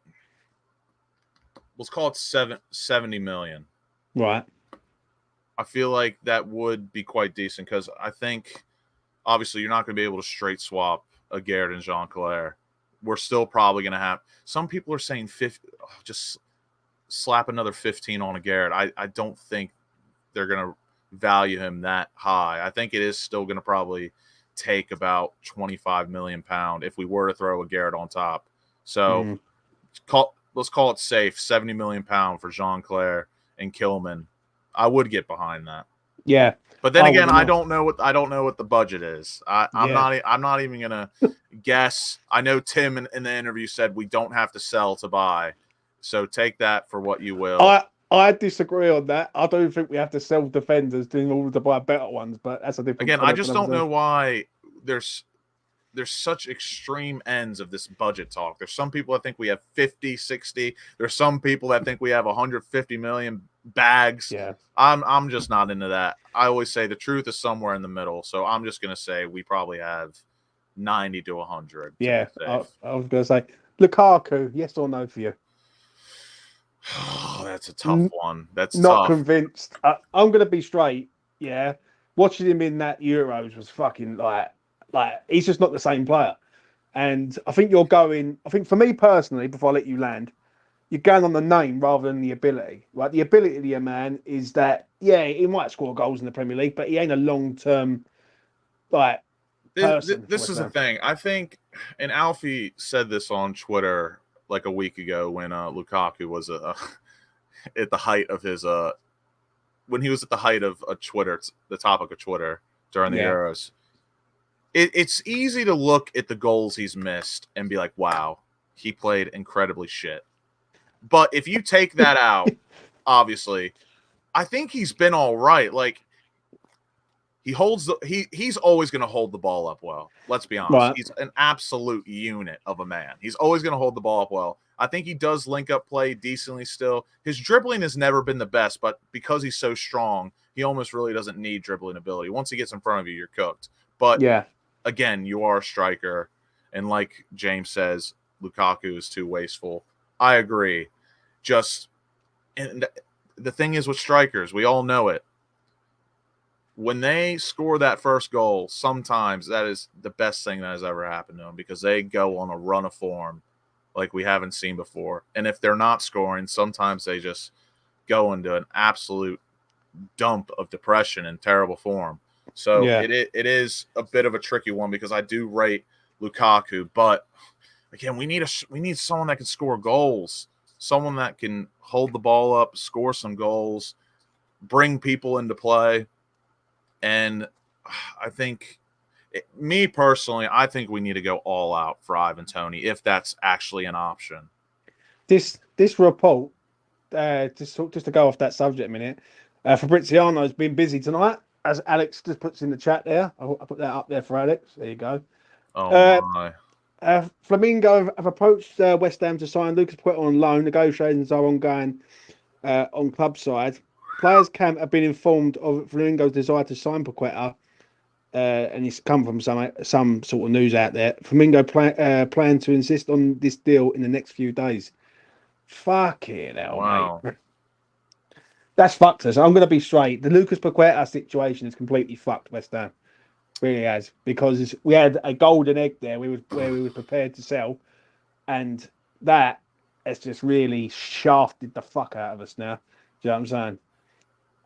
70 million. Right. I feel like that would be quite decent because I think obviously you're not going to be able to straight swap Aguerd and Jean Clare. We're still probably going to have some people are saying 50, just slap another 15 on Aguerd. I don't think they're going to value him that high. I think it is still going to probably take about 25 million pound if we were to throw a Garrett on top. So let's call it safe, 70 million pound for Jean-Claire and Kilman. I would get behind that. Yeah. But then again, I don't know what the budget is. I'm not even gonna guess. I know Tim in the interview said we don't have to sell to buy. So take that for what you will. I disagree on that. I don't think we have to sell defenders in order to buy better ones, but that's a different. Again, I just don't know why there's such extreme ends of this budget talk. There's some people that think we have 50, 60. There's some people that think we have 150 million bags. Yeah. I'm just not into that. I always say the truth is somewhere in the middle. So I'm just going to say we probably have 90 to 100. Yeah. I was going to say Lukaku, yes or no for you? Oh, that's a tough one. That's not tough. Convinced. I'm going to be straight. Yeah. Watching him in that Euros was fucking like he's just not the same player. And I think for me personally, before I let you land, you're going on the name rather than the ability. Right? The ability of the man is that, yeah, he might score goals in the Premier League, but he ain't a long-term person. This is the thing. I think, and Alfie said this on Twitter like a week ago when Lukaku was at the height of his when he was at the height of Twitter, the topic of Twitter during the Euros. It's easy to look at the goals he's missed and be like, wow, he played incredibly shit. But if you take that out, obviously, I think he's been all right. Like, he's always going to hold the ball up well. Let's be honest. Right. He's an absolute unit of a man. He's always going to hold the ball up well. I think he does link up play decently still. His dribbling has never been the best, but because he's so strong, he almost really doesn't need dribbling ability. Once he gets in front of you, you're cooked. But again, you are a striker. And like James says, Lukaku is too wasteful. I agree. And the thing is with strikers, we all know it. When they score that first goal, sometimes that is the best thing that has ever happened to them because they go on a run of form like we haven't seen before. And if they're not scoring, sometimes they just go into an absolute dump of depression and terrible form. So it is a bit of a tricky one because I do rate Lukaku, but again, we need someone that can score goals, someone that can hold the ball up, score some goals, bring people into play. And I think, me personally, I think we need to go all out for Ivan Toney if that's actually an option. This report, just to go off that subject a minute, Fabriziano's been busy tonight, as Alex just puts in the chat there. I'll put that up there for Alex. There you go. Oh my. Flamingo have approached West Ham to sign Lucas Paqueta on loan. Negotiations are ongoing on club side. Players camp have been informed of Flamingo's desire to sign Paqueta, and it's come from some sort of news out there. Flamingo plan to insist on this deal in the next few days. Fucking hell, mate. That's fucked us. I'm going to be straight. The Lucas Paqueta situation is completely fucked West Ham. Really has, because we had a golden egg there where we were prepared to sell, and that has just really shafted the fuck out of us now. Do you know what I'm saying?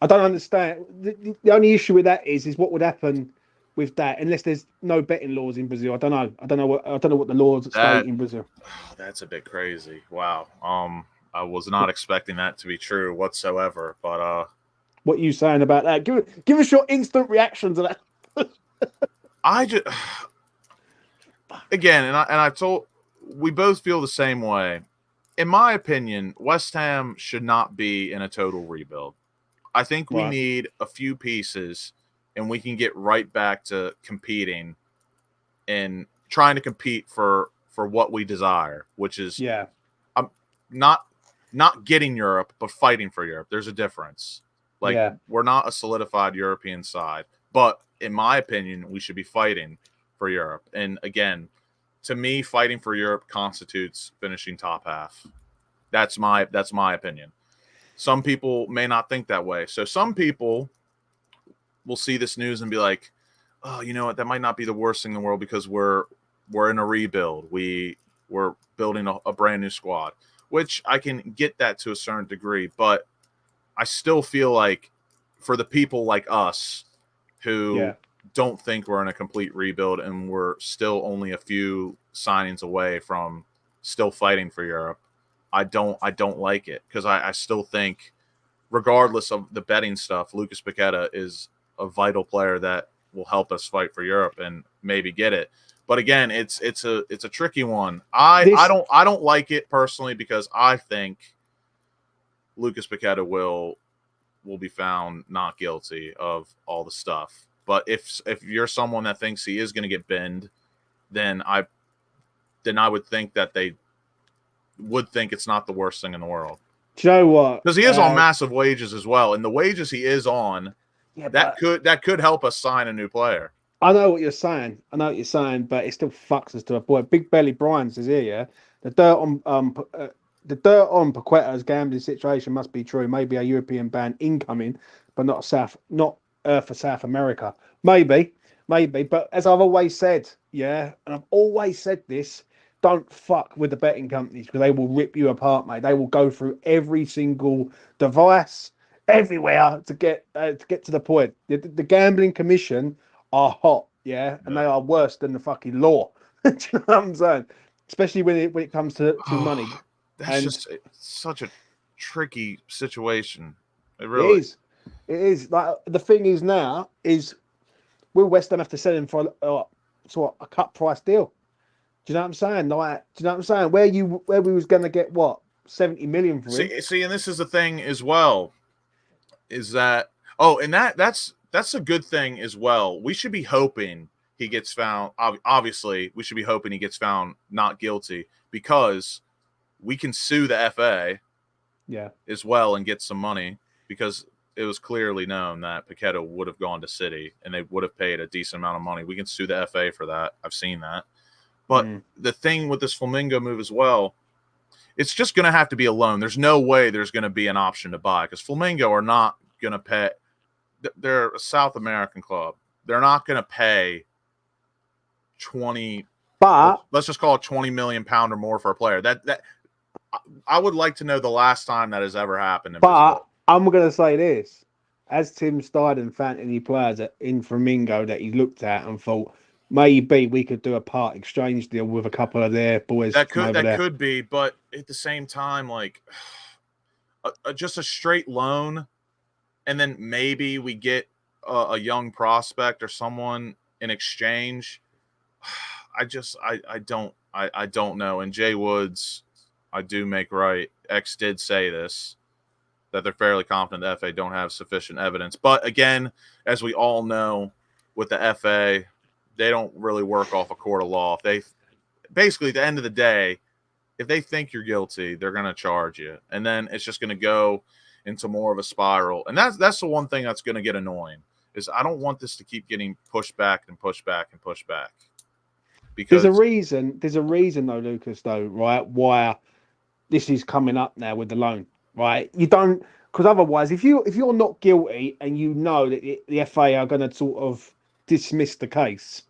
I don't understand. The only issue with that is what would happen with that, unless there's no betting laws in Brazil. I don't know what the laws state in Brazil. That's a bit crazy. Wow. I was not expecting that to be true whatsoever. But what are you saying about that? Give us your instant reaction to that. I just again, and I told we both feel the same way. In my opinion, West Ham should not be in a total rebuild. I think we need a few pieces, and we can get right back to competing and trying to compete for what we desire, which is not getting Europe, but fighting for Europe. There's a difference. We're not a solidified European side, but in my opinion, we should be fighting for Europe. And again, to me, fighting for Europe constitutes finishing top half. That's my opinion. Some people may not think that way. So some people will see this news and be like, oh, you know what? That might not be the worst thing in the world because we're in a rebuild. We're building a brand new squad, which I can get that to a certain degree. But I still feel like for the people like us who don't think we're in a complete rebuild, and we're still only a few signings away from still fighting for Europe. I don't like it because I still think, regardless of the betting stuff, Lucas Paqueta is a vital player that will help us fight for Europe and maybe get it. But again, it's a tricky one. I don't like it personally because I think Lucas Paqueta will be found not guilty of all the stuff. But if you're someone that thinks he is going to get binned, then I would think that they would think it's not the worst thing in the world. Do you know what? Because he is on massive wages as well, and the wages he is on, that could help us sign a new player. I know what you're saying. But it still fucks us to a point. Big Belly Bryans is here. Yeah, the dirt on Paqueta's gambling situation must be true. Maybe a European ban incoming, but not for South America. Maybe. But as I've always said, and I've always said this. Don't fuck with the betting companies because they will rip you apart, mate. They will go through every single device, everywhere to get to the point. The gambling commission are hot, and they are worse than the fucking law. Do you know what I'm saying? Especially when it comes to money. That's just such a tricky situation. It really is. It is. Like the thing is now is will West Ham have to sell him for a cut price deal? Do you know what I'm saying? Like, do you know what I'm saying? Where we was going to get 70 million for him? See, and this is the thing as well, is that that's a good thing as well. We should be hoping he gets found. Obviously, we should be hoping he gets found not guilty because we can sue the FA, as well and get some money because it was clearly known that Paqueta would have gone to City and they would have paid a decent amount of money. We can sue the FA for that. I've seen that. But the thing with this Flamingo move as well, it's just going to have to be a loan. There's no way there's going to be an option to buy because Flamingo are not going to pay. They're a South American club. They're not going to pay 20. But let's just call it 20 million pound or more for a player. That I would like to know the last time that has ever happened. But I'm going to say this: as Tim Steiden found any players in Flamingo that he looked at and thought, maybe we could do a part exchange deal with a couple of their boys. That could be, but at the same time, like just a straight loan, and then maybe we get a young prospect or someone in exchange. I don't know. And Jay Woods, I do make right. X did say this, that they're fairly confident the FA don't have sufficient evidence. But again, as we all know, with the FA, they don't really work off a court of law. If they basically, at the end of the day, if they think you're guilty, they're going to charge you, and then it's just going to go into more of a spiral. And that's the one thing that's going to get annoying is I don't want this to keep getting pushed back and pushed back and pushed back. Because there's a reason though, Lucas, though, right? Why this is coming up now with the loan, right? You don't, because otherwise, if you're not guilty and you know that the FA are going to sort of dismiss the case,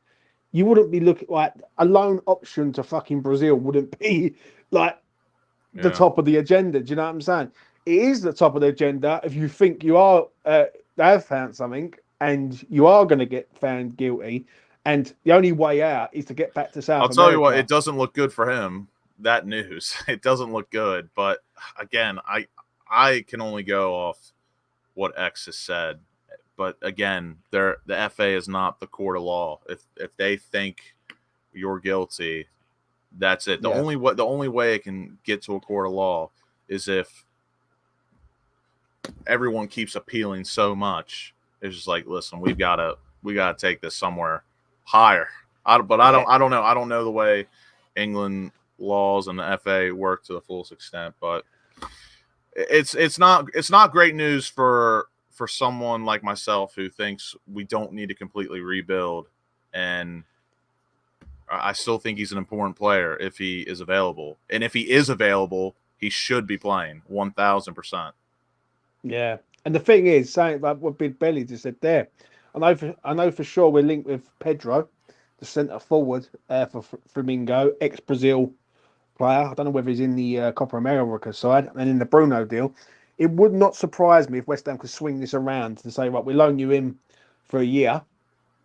you wouldn't be looking like a loan option to fucking Brazil wouldn't be like the top of the agenda. Do you know what I'm saying? It is the top of the agenda if you think you are have found something and you are going to get found guilty, and the only way out is to get back to South America. I'll tell you what, it doesn't look good for him. That news, it doesn't look good. But again, I can only go off what X has said. But again, the FA is not the court of law. If they think you're guilty, that's it. The only way it can get to a court of law is if everyone keeps appealing so much. It's just like, listen, we gotta take this somewhere higher. I don't know. I don't know the way England laws and the FA work to the fullest extent, but it's not great news for someone like myself who thinks we don't need to completely rebuild, and I still think he's an important player if he is available. And if he is available, he should be playing 1,000%. Yeah, and the thing is, saying like what Big Belly just said there, I know for sure we're linked with Pedro, the centre forward for Flamingo, ex-Brazil player. I don't know whether he's in the Copa America side and in the Bruno deal. It would not surprise me if West Ham could swing this around to say, right, we loan you in for a year,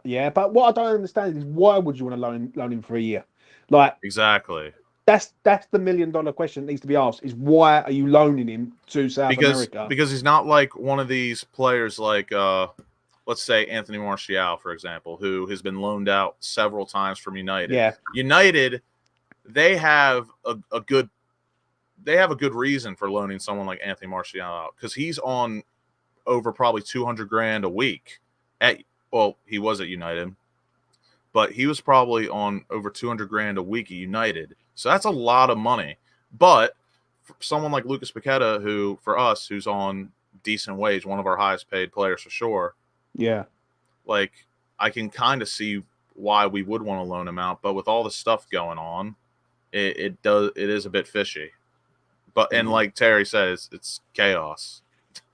Yeah, but what I don't understand is why would you want to loan him for a year? Like Exactly. that's the $1 million question that needs to be asked: is why are you loaning him to South America? Because he's not like one of these players like let's say Anthony Martial, for example, who has been loaned out several times from United. Yeah, United, they have a good reason for loaning someone like Anthony Martial out because he's on over probably 200 grand a week he was at United, but he was probably on over 200 grand a week at United. So that's a lot of money. But for someone like Lucas Paqueta, who for us, who's on decent wage, one of our highest paid players for sure. yeah. Like I can kind of see why we would want to loan him out, but with all the stuff going on, it is a bit fishy. But and like Terry says, it's chaos.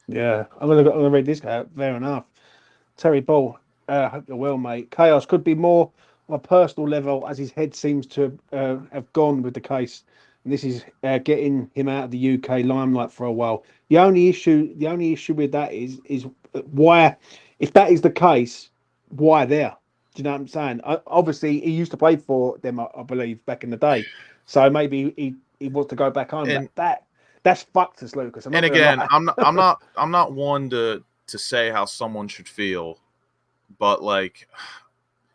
Yeah, I'm gonna read this out. Fair enough. Terry Ball, hope you're well, mate. Chaos could be more on a personal level as his head seems to have gone with the case. And this is getting him out of the UK limelight for a while. The only issue with that is why, if that is the case, why there? Do you know what I'm saying? Obviously, he used to play for them, I believe, back in the day. So maybe he wants to go back home. And That's fucked us, Lucas. and again, I'm not one to say how someone should feel, but like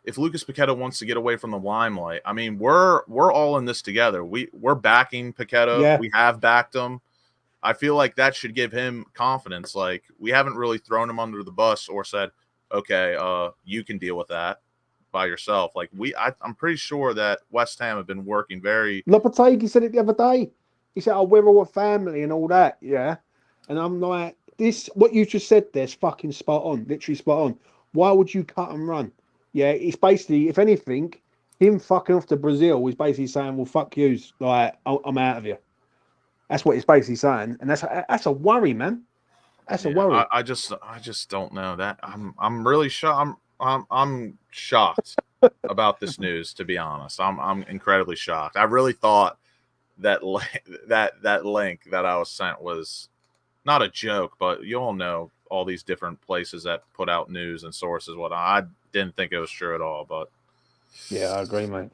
if Lucas Paqueta wants to get away from the limelight, I mean, we're all in this together. We're backing Paqueta. Yeah. We have backed him. I feel like that should give him confidence. Like we haven't really thrown him under the bus or said, okay, you can deal with that by yourself. Like I'm pretty sure that West Ham have been working very. Lopetegui said it the other day. He said, "Oh, we're all a family and all that." Yeah, and I'm like, this what you just said there's fucking spot on, literally spot on. Why would you cut and run? Yeah, it's basically, if anything, him fucking off to Brazil is basically saying, "Well, fuck yous, like I'm out of here." That's what it's basically saying, and that's a worry, man. That's a worry. I just don't know that. I'm really shocked. I'm shocked about this news. To be honest, I'm incredibly shocked. I really thought that that link that I was sent was not a joke, but you all know all these different places that put out news and sources. What I didn't think it was true at all, but Yeah, I agree, mate.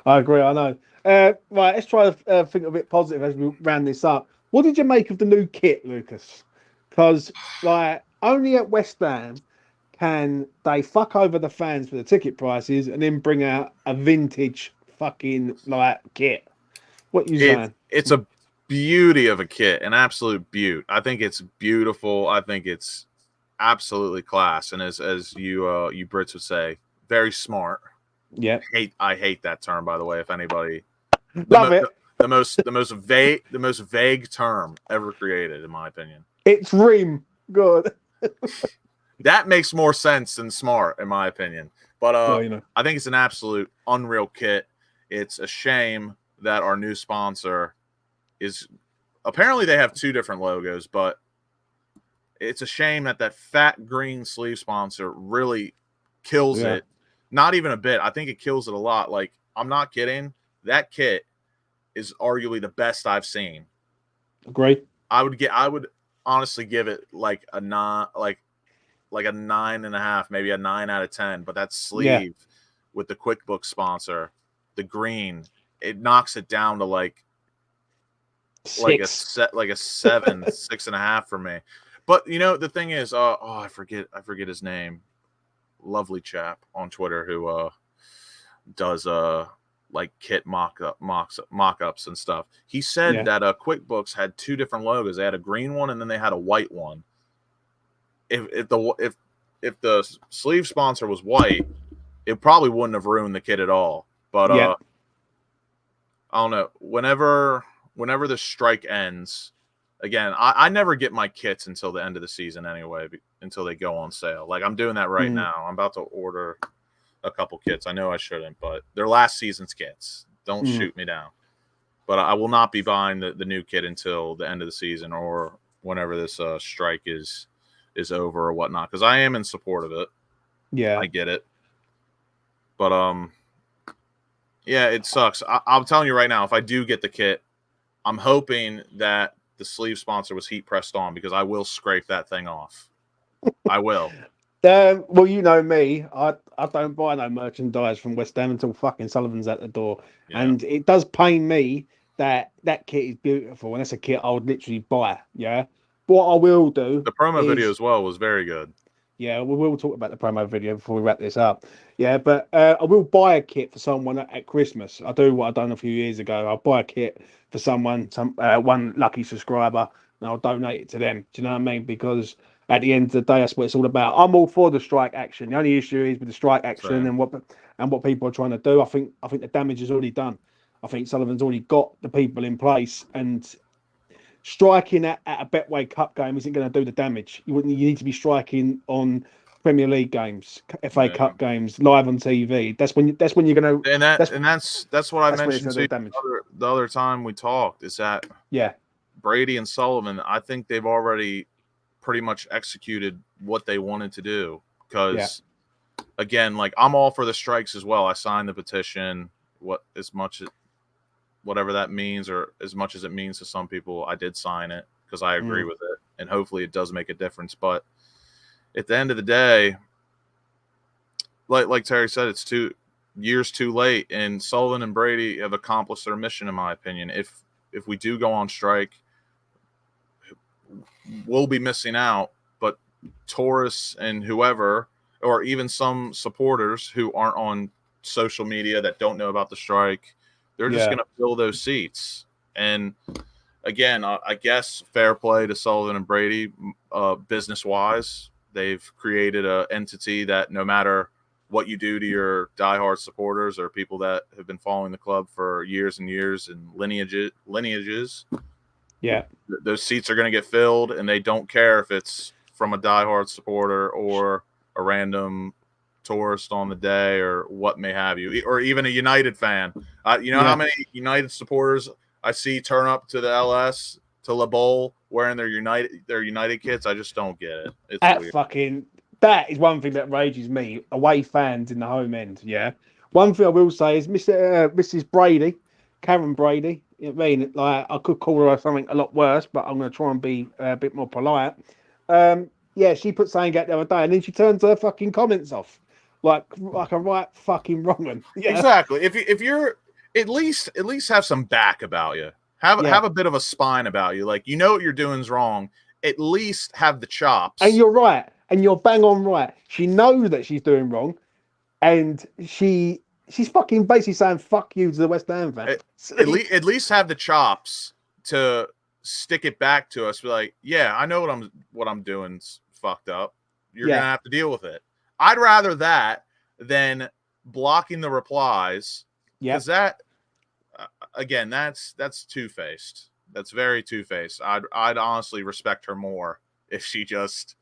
I agree. I know. Right, let's try to think a bit positive as we round this up. What did you make of the new kit, Lucas? Because like only at West Ham can they fuck over the fans for the ticket prices and then bring out a vintage fucking like kit. What you saying? It's a beauty of a kit, an absolute beaut. I think it's beautiful. I think it's absolutely class, and as you Brits would say, very smart. Yeah, I hate that term, by the way. If anybody, love it. The most vague term ever created, in my opinion. It's Ream. Good. That makes more sense than smart, in my opinion. But Well, you know. I think it's an absolute unreal kit. It's a shame that our new sponsor is apparently they have two different logos, but it's a shame that fat green sleeve sponsor really kills it. Not even a bit. I think it kills it a lot. Like, I'm not kidding. That kit is arguably the best I've seen. Agree. I would honestly give it like a 9.5, maybe a 9 out of 10. But that sleeve with the QuickBooks sponsor, the green, it knocks it down to like a 7, 6.5 for me. But you know, the thing is, I forget his name. Lovely chap on Twitter who does like kit mock-ups and stuff. He said that QuickBooks had two different logos. They had a green one and then they had a white one. If the sleeve sponsor was white, it probably wouldn't have ruined the kit at all. But I don't know. Whenever the strike ends, again, I never get my kits until the end of the season anyway, until they go on sale. Like I'm doing that right now. I'm about to order a couple kits. I know I shouldn't, but they're last season's kits. Don't shoot me down. But I will not be buying the new kit until the end of the season or whenever this strike is over or whatnot, because I am in support of it. Yeah, I get it. But yeah, it sucks. I'm telling you right now, if I do get the kit, I'm hoping that the sleeve sponsor was heat pressed on, because I will scrape that thing off. I will. Well, you know me. I don't buy no merchandise from West Ham until fucking Sullivan's at the door. Yeah. And it does pain me that kit is beautiful, and that's a kit I would literally buy. Yeah. What I will do. The promo is, video as well was very good. Yeah, we will talk about the promo video before we wrap this up. Yeah, but I will buy a kit for someone at Christmas. I do what I done a few years ago. I'll buy a kit for someone, one lucky subscriber, and I'll donate it to them. Do you know what I mean? Because at the end of the day, that's what it's all about. I'm all for the strike action. The only issue is with the strike action Same. and what people are trying to do. I think the damage is already done. I think Sullivan's already got the people in place, and striking at a Betway Cup game isn't going to do the damage. You need to be striking on Premier League games, FA Cup games, live on TV. That's when you're going to. And that's what I mentioned to you damage. the other time we talked. Is that Brady and Sullivan? I think they've already pretty much executed what they wanted to do. Because again, like, I'm all for the strikes as well. I signed the petition. Whatever that means, or as much as it means to some people, I did sign it because I agree with it, and hopefully it does make a difference. But at the end of the day, like Terry said, it's 2 years too late, and Sullivan and Brady have accomplished their mission, in my opinion. If we do go on strike, we'll be missing out. But tourists and whoever, or even some supporters who aren't on social media that don't know about the strike, they're just going to fill those seats. And again, I guess fair play to Sullivan and Brady, business-wise. They've created an entity that no matter what you do to your diehard supporters or people that have been following the club for years and years and lineages, those seats are going to get filled, and they don't care if it's from a diehard supporter or a random tourist on the day or what may have you, or even a United fan. You know how many United supporters I see turn up to the LS, to La Bowl, wearing their United kits? I just don't get it. It's weird. That is one thing that rages me. Away fans in the home end. Yeah. One thing I will say is Mrs. Brady, Karen Brady. You know what I mean? Like, I could call her something a lot worse, but I'm going to try and be a bit more polite. She put something out the other day, and then she turns her fucking comments off. Like a right fucking wrong one. Yeah. Exactly. If you're at least have some back about you. Have a bit of a spine about you. Like, you know what you're doing is wrong. At least have the chops. And you're right. And you're bang on right. She knows that she's doing wrong, and she's fucking basically saying fuck you to the West Ham fans. At least have the chops to stick it back to us. Be like, yeah, I know what I'm doing's fucked up. You're gonna have to deal with it. I'd rather that than blocking the replies. Because that, again, that's two-faced. That's very two-faced. I'd honestly respect her more if she just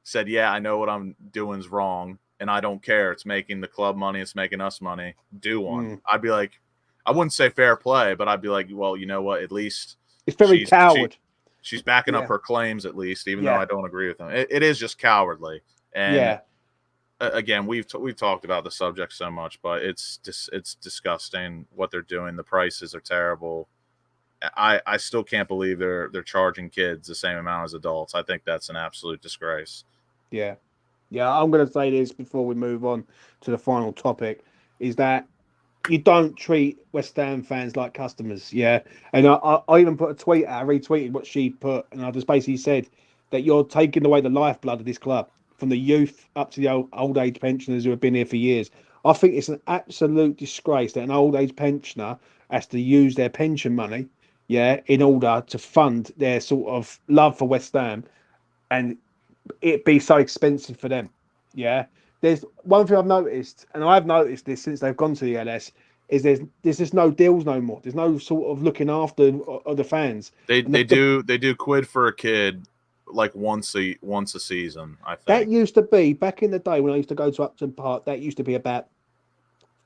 said, yeah, I know what I'm doing's wrong, and I don't care. It's making the club money. It's making us money. Do one. I'd be like, I wouldn't say fair play, but I'd be like, well, you know what? At least it's very coward. She's backing up her claims, at least, even though I don't agree with them. It is just cowardly. And again, we've talked about the subject so much, but it's disgusting what they're doing. The prices are terrible. I still can't believe they're charging kids the same amount as adults. I think that's an absolute disgrace. Yeah. I'm going to say this before we move on to the final topic: is that you don't treat West Ham fans like customers. Yeah, and I even put a tweet out. I retweeted what she put, and I just basically said that you're taking away the lifeblood of this club, from the youth up to the old age pensioners who have been here for years. I think it's an absolute disgrace that an old age pensioner has to use their pension money, in order to fund their sort of love for West Ham, and it be so expensive for them. Yeah. There's one thing I've noticed, and I've noticed this since they've gone to the LS, is there's just no deals no more. There's no sort of looking after of the fans. They do quid for a kid like once a season, I think. That used to be back in the day when I used to go to Upton Park. That used to be about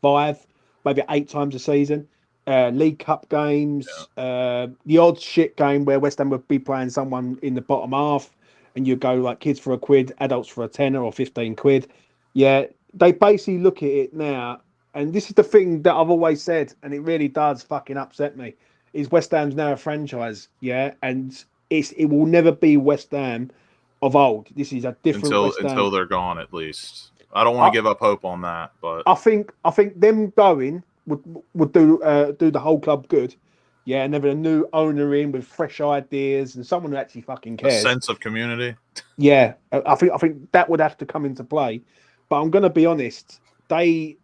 5, maybe 8 times a season. League Cup games, the odd shit game where West Ham would be playing someone in the bottom half, and you go like kids for a quid, adults for a tenner or 15 quid. Yeah, they basically look at it now, and this is the thing that I've always said, and it really does fucking upset me, is West Ham's now a franchise, and it will never be West Ham of old. This is a different West Ham. Until they're gone, at least. I don't want to give up hope on that, but I think them going would do the whole club good. Yeah, and having a new owner in with fresh ideas and someone who actually fucking a cares. sense of community. Yeah, I think that would have to come into play. But I'm gonna be honest, they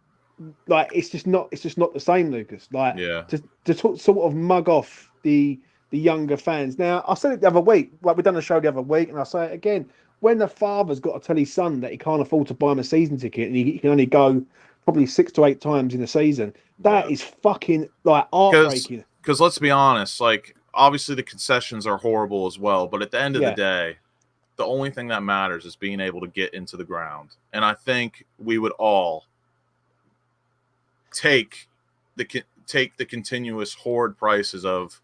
like it's just not the same, Lucas. Like Yeah. to sort of mug off the younger fans. Now I said it the other week, like we done a show the other week, and I say it again. When the father's got to tell his son that he can't afford to buy him a season ticket and he can only go probably 6 to 8 times in a season, that is fucking like heartbreaking. Because let's be honest, like obviously the concessions are horrible as well, but at the end of the day, the only thing that matters is being able to get into the ground. And I think we would all take the continuous hoard prices of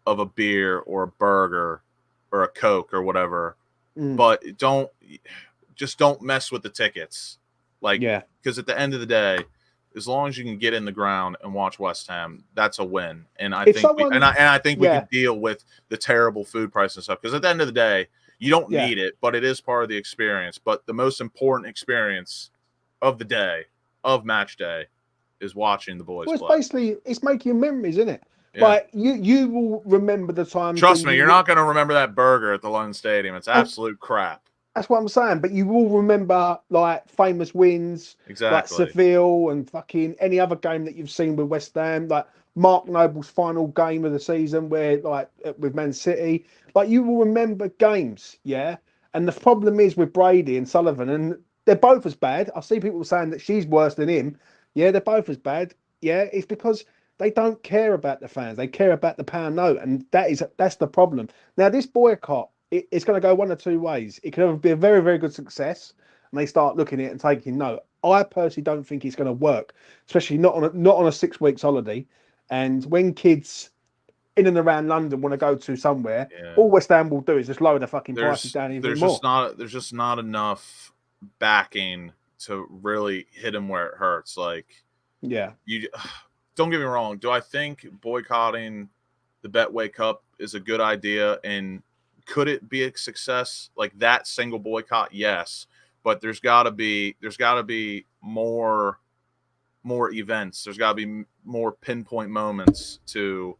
a beer or a burger or a Coke or whatever, but don't mess with the tickets. Like, because at the end of the day, as long as you can get in the ground and watch West Ham, that's a win. And I think we can deal with the terrible food price and stuff. Because at the end of the day, you don't need it, but it is part of the experience. But the most important experience of the day, of match day, is watching the boys play. Basically, it's making memories, isn't it? Yeah. Like you will remember the time. Trust me, you're not going to remember that burger at the London Stadium. It's absolute crap. That's what I'm saying. But you will remember like famous wins, like Seville and fucking any other game that you've seen with West Ham, like Mark Noble's final game of the season, where like with Man City, like you will remember games, yeah. And the problem is with Brady and Sullivan, and they're both as bad. I see people saying that she's worse than him. Yeah, they're both as bad. Yeah, it's because they don't care about the fans. They care about the pound note, and that's the problem. Now, this boycott, it's going to go one of two ways. It could either be a very, very good success, and they start looking at it and taking note. I personally don't think it's going to work, especially not on a 6 weeks holiday. And when kids in and around London want to go to somewhere, all West Ham will do is just lower the fucking prices down even more. There's just not enough backing to really hit them where it hurts. Like, you don't get me wrong. Do I think boycotting the Betway Cup is a good idea? And could it be a success? Like that single boycott? Yes. But there's gotta be more events. There's gotta be more pinpoint moments to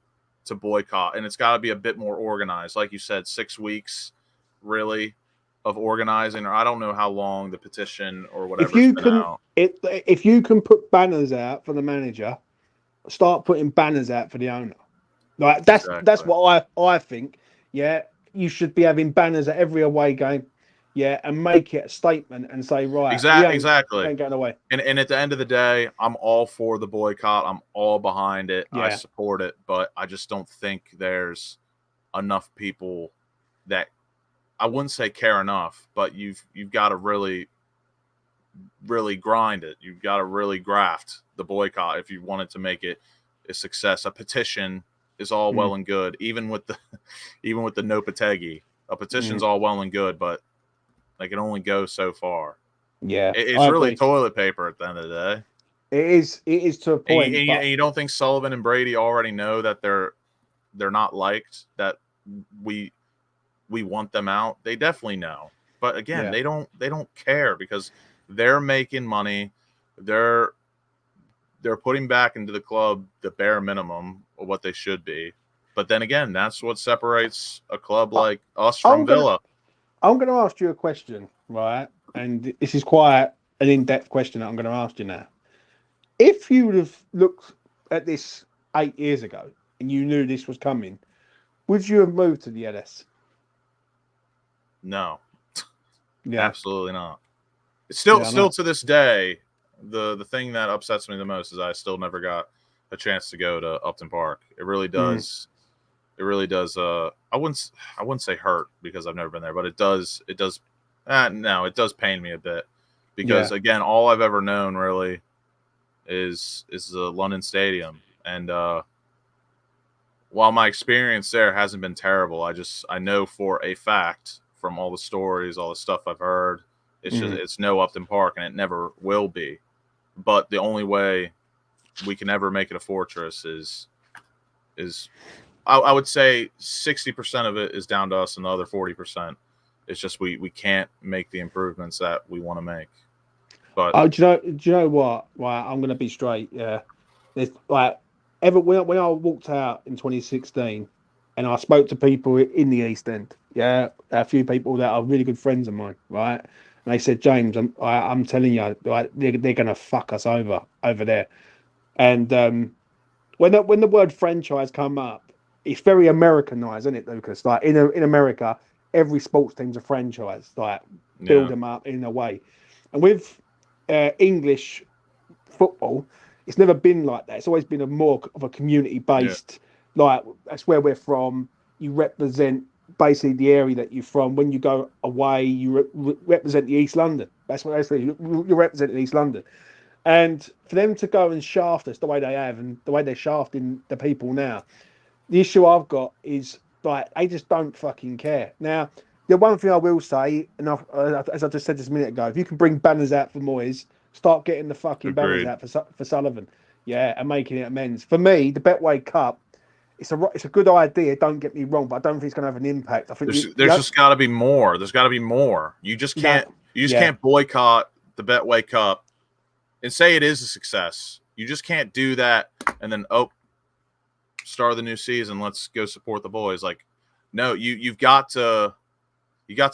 boycott. And it's gotta be a bit more organized. Like you said, 6 weeks really of organizing, or I don't know how long the petition or whatever. If you can put banners out for the manager, start putting banners out for the owner. Like that's what I think. Yeah, you should be having banners at every away game. Yeah, and make it a statement and say, right, exactly, ain't going away. And at the end of the day, I'm all for the boycott. I'm all behind it. I support it, but I just don't think there's enough people that, I wouldn't say care enough, but you've got to really, really grind it. You've got to really graft the boycott if you wanted to make it a success. A petition is all well and good, even with the no Pategi. A petition's all well and good, but they can only go so far. Yeah, it's really toilet paper at the end of the day. It is to a point. And you don't think Sullivan and Brady already know that they're not liked, that we want them out? They definitely know. But again, they don't care because they're making money. They're putting back into the club the bare minimum of what they should be. But then again, that's what separates a club like us from Villa. I'm going to ask you a question, right? And this is quite an in-depth question that I'm going to ask you now. If you would have looked at this 8 years ago and you knew this was coming, would you have moved to the LS? No. Absolutely not. Still to this day, the thing that upsets me the most is I still never got a chance to go to Upton Park. It really does. It really does. I wouldn't say hurt because I've never been there, but it does. It does pain me a bit because again, all I've ever known really is the London Stadium, and while my experience there hasn't been terrible, I know for a fact from all the stories, all the stuff I've heard, it's no Upton Park, and it never will be. But the only way we can ever make it a fortress is I would say 60% of it is down to us, and the other 40%, it's just we can't make the improvements that we want to make. But Oh, do you know what? Right, I'm gonna be straight. Yeah, there's like when I walked out in 2016, and I spoke to people in the East End. Yeah, a few people that are really good friends of mine. Right, and they said, James, I'm telling you, like they're gonna fuck us over there. And when the word franchise come up, it's very Americanized, isn't it, Lucas? Like in America, every sports team's a franchise. Like build yeah, them up in a way, and with English football, it's never been like that. It's always been a more of a community yeah, based. Like that's where we're from. You represent basically the area that you're from. When you go away, you represent the East London. That's what they say. You're representing East London. And for them to go and shaft us the way they have, and the way they're shafting the people now, the issue I've got is like they just don't fucking care. Now, the one thing I will say, and as I just said this a minute ago, if you can bring banners out for Moyes, start getting the fucking banners agreed. out for Sullivan, yeah, and making it amends. For me, the Betway Cup, it's a good idea. Don't get me wrong, but I don't think it's going to have an impact. I think There's just got to be more. There's got to be more. You just that, yeah, can't boycott the Betway Cup and say it is a success. You just can't do that and then start of the new season. Let's go support the boys. Like, no, you've got to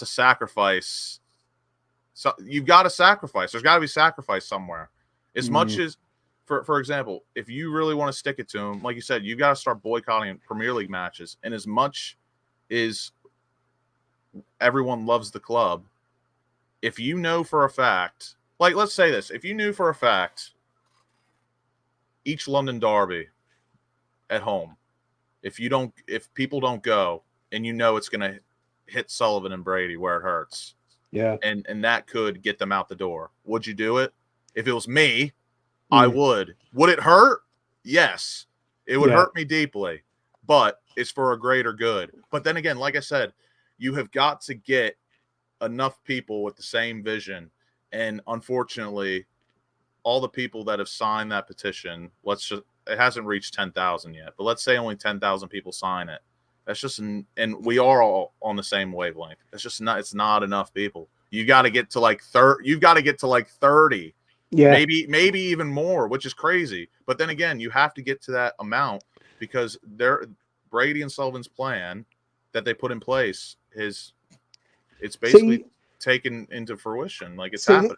sacrifice. So you've got to sacrifice. There's got to be sacrifice somewhere. As much as, for example, if you really want to stick it to them, like you said, you've got to start boycotting Premier League matches. And as much as everyone loves the club, if you know for a fact, like let's say this, if you knew for a fact each London derby at home, if people don't go and you know it's going to hit Sullivan and Brady where it hurts, yeah, and that could get them out the door, would you do it? If it was me, I would. Would it hurt? Yes. It would hurt me deeply, but it's for a greater good. But then again, like I said, you have got to get enough people with the same vision. And unfortunately, all the people that have signed that petition, it hasn't reached 10,000 yet, but let's say only 10,000 people sign it. That's just, and we are all on the same wavelength. It's not enough people. You got to get to like 30. You've got to get to like 30, yeah. maybe even more, which is crazy. But then again, you have to get to that amount because Brady and Sullivan's plan that they put in place it's basically taken into fruition. Like it's happening.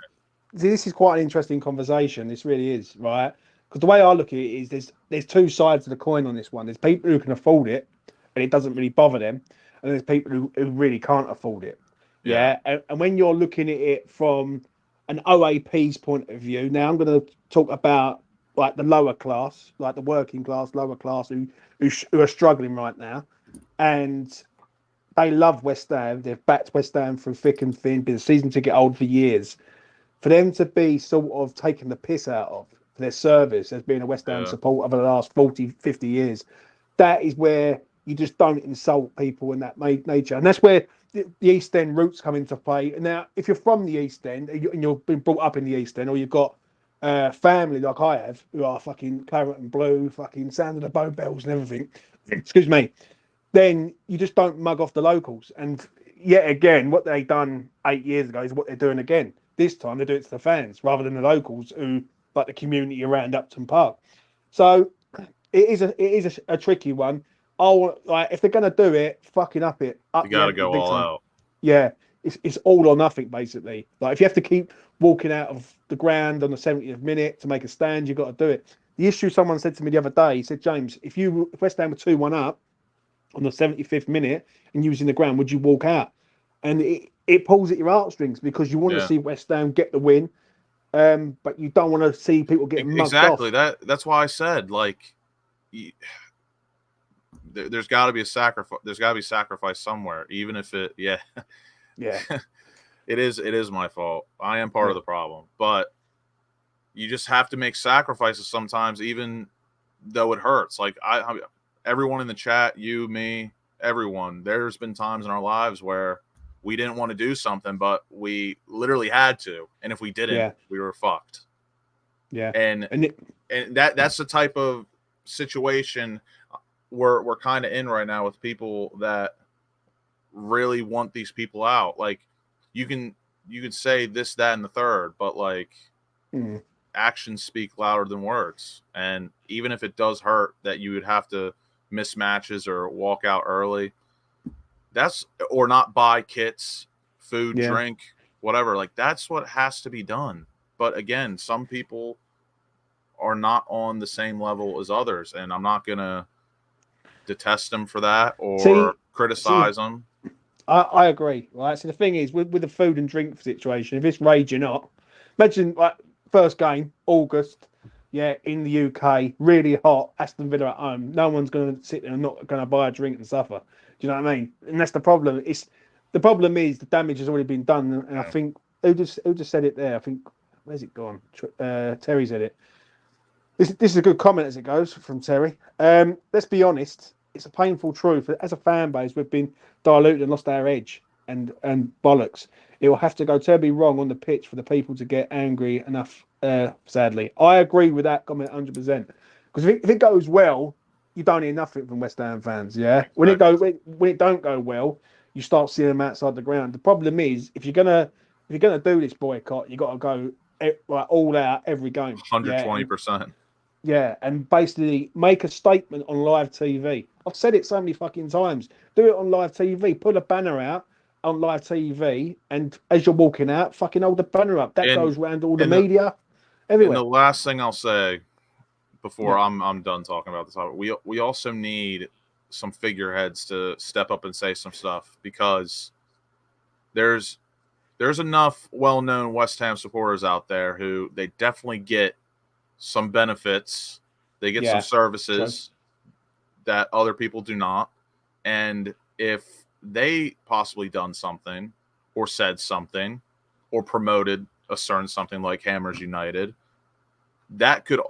This is quite an interesting conversation. This really is, right? Because the way I look at it is there's two sides of the coin on this one. There's people who can afford it and it doesn't really bother them, and there's people who really can't afford it. Yeah. And when you're looking at it from an OAP's point of view, now I'm going to talk about like the lower class, like the working class, lower class who are struggling right now, and they love West Ham. They've backed West Ham through thick and thin, been a season ticket old for years. For them to be sort of taking the piss out of their service as being a West Ham supporter over the last 40, 50 years, that is where you just don't insult people in that nature. And that's where the East End roots come into play. And now, if you're from the East End and you've been brought up in the East End, or you've got family like I have who are fucking claret and blue, fucking sound of the bow bells and everything, excuse me, then you just don't mug off the locals. And yet again, what they done 8 years ago is what they're doing again. This time they do it to the fans rather than the locals who like the community around Upton Park. So it is a tricky one. Like if they're gonna do it, fucking up it. Up You got to the go big all time. out. Yeah, it's all or nothing basically. Like if you have to keep walking out of the ground on the 70th minute to make a stand, you got to do it. The issue someone said to me the other day, he said, James, if West Ham were 2-1 up on the 75th minute and using the ground, would you walk out? And it pulls at your heartstrings because you want to see West Ham get the win, but you don't want to see people getting mugged exactly off. That's why I said like there's got to be a sacrifice. There's got to be sacrifice somewhere, even if Yeah. it is my fault. I am part of the problem, but you just have to make sacrifices sometimes, even though it hurts. Like everyone in the chat, you, me, everyone, there's been times in our lives where we didn't want to do something, but we literally had to. And if we didn't, we were fucked. Yeah. And that's the type of situation we're kind of in right now with people that really want these people out. Like you can say this, that, and the third, but like actions speak louder than words. And even if it does hurt that you would have to miss matches or walk out early, or not buy kits, food, drink, whatever, like that's what has to be done. But again, some people are not on the same level as others, and I'm not gonna detest them for that or criticize them. I agree, right? So the thing is, with the food and drink situation, if it's raging up, imagine like first game, August, in the UK, really hot, Aston Villa at home. No one's going to sit there and not going to buy a drink and suffer. Do you know what I mean? And that's the problem. The problem is the damage has already been done, and I think who just said it there? I think where's it gone? Terry said it. This is a good comment as it goes from Terry. Let's be honest. It's a painful truth. As a fan base, we've been diluted and lost our edge and bollocks. It will have to go terribly wrong on the pitch for the people to get angry enough, sadly. I agree with that comment 100%. Because if it goes well, you don't hear nothing from West Ham fans, yeah? When it don't go well, you start seeing them outside the ground. The problem is, if you're gonna do this boycott, you got to go like all out every game. 120%. Yeah, and basically make a statement on live TV. I've said it so many fucking times. Do it on live TV. Put a banner out on live TV, and as you're walking out, fucking hold the banner up. That goes around all the media, everywhere. And the last thing I'll say before I'm done talking about this, we also need some figureheads to step up and say some stuff, because there's enough well-known West Ham supporters out there who they definitely get some benefits. They get some services that other people do not. And if they possibly done something or said something or promoted a certain something like Hammers United, that could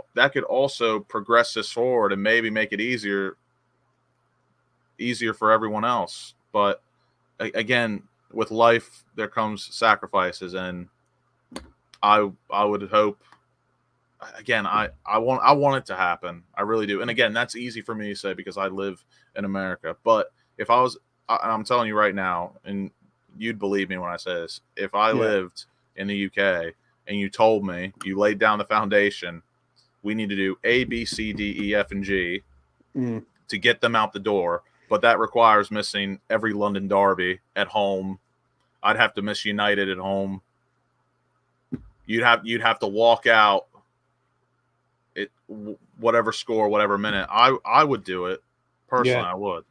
also progress this forward and maybe make it easier for everyone else. But again, with life there comes sacrifices, and I would hope, again, I want it to happen. I really do. And again, that's easy for me to say because I live in America. But if I'm telling you right now, and you'd believe me when I say this, if I lived in the UK and you told me, you laid down the foundation, we need to do A, B, C, D, E, F, and G to get them out the door, but that requires missing every London derby at home. I'd have to miss United at home. You'd have to walk out whatever score, whatever minute. I would do it personally. I would.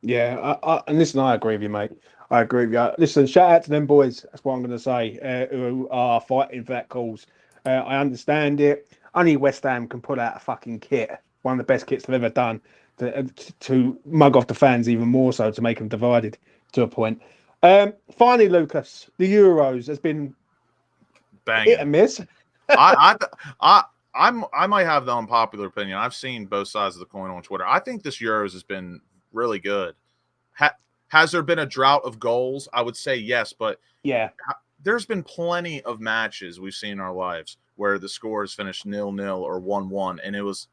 Yeah, and listen, I agree with you, mate. I agree with you. Listen, shout out to them boys. That's what I'm going to say. Who are fighting for that cause. I understand it. Only West Ham can put out a fucking kit, one of the best kits they've ever done, to mug off the fans even more so, to make them divided to a point. Finally, Lucas, the Euros has been banging. Hit and miss. I might have the unpopular opinion. I've seen both sides of the coin on Twitter. I think this Euros has been really good. Has there been a drought of goals? I would say yes, but there's been plenty of matches we've seen in our lives where the scores finished 0-0 or 1-1, and it was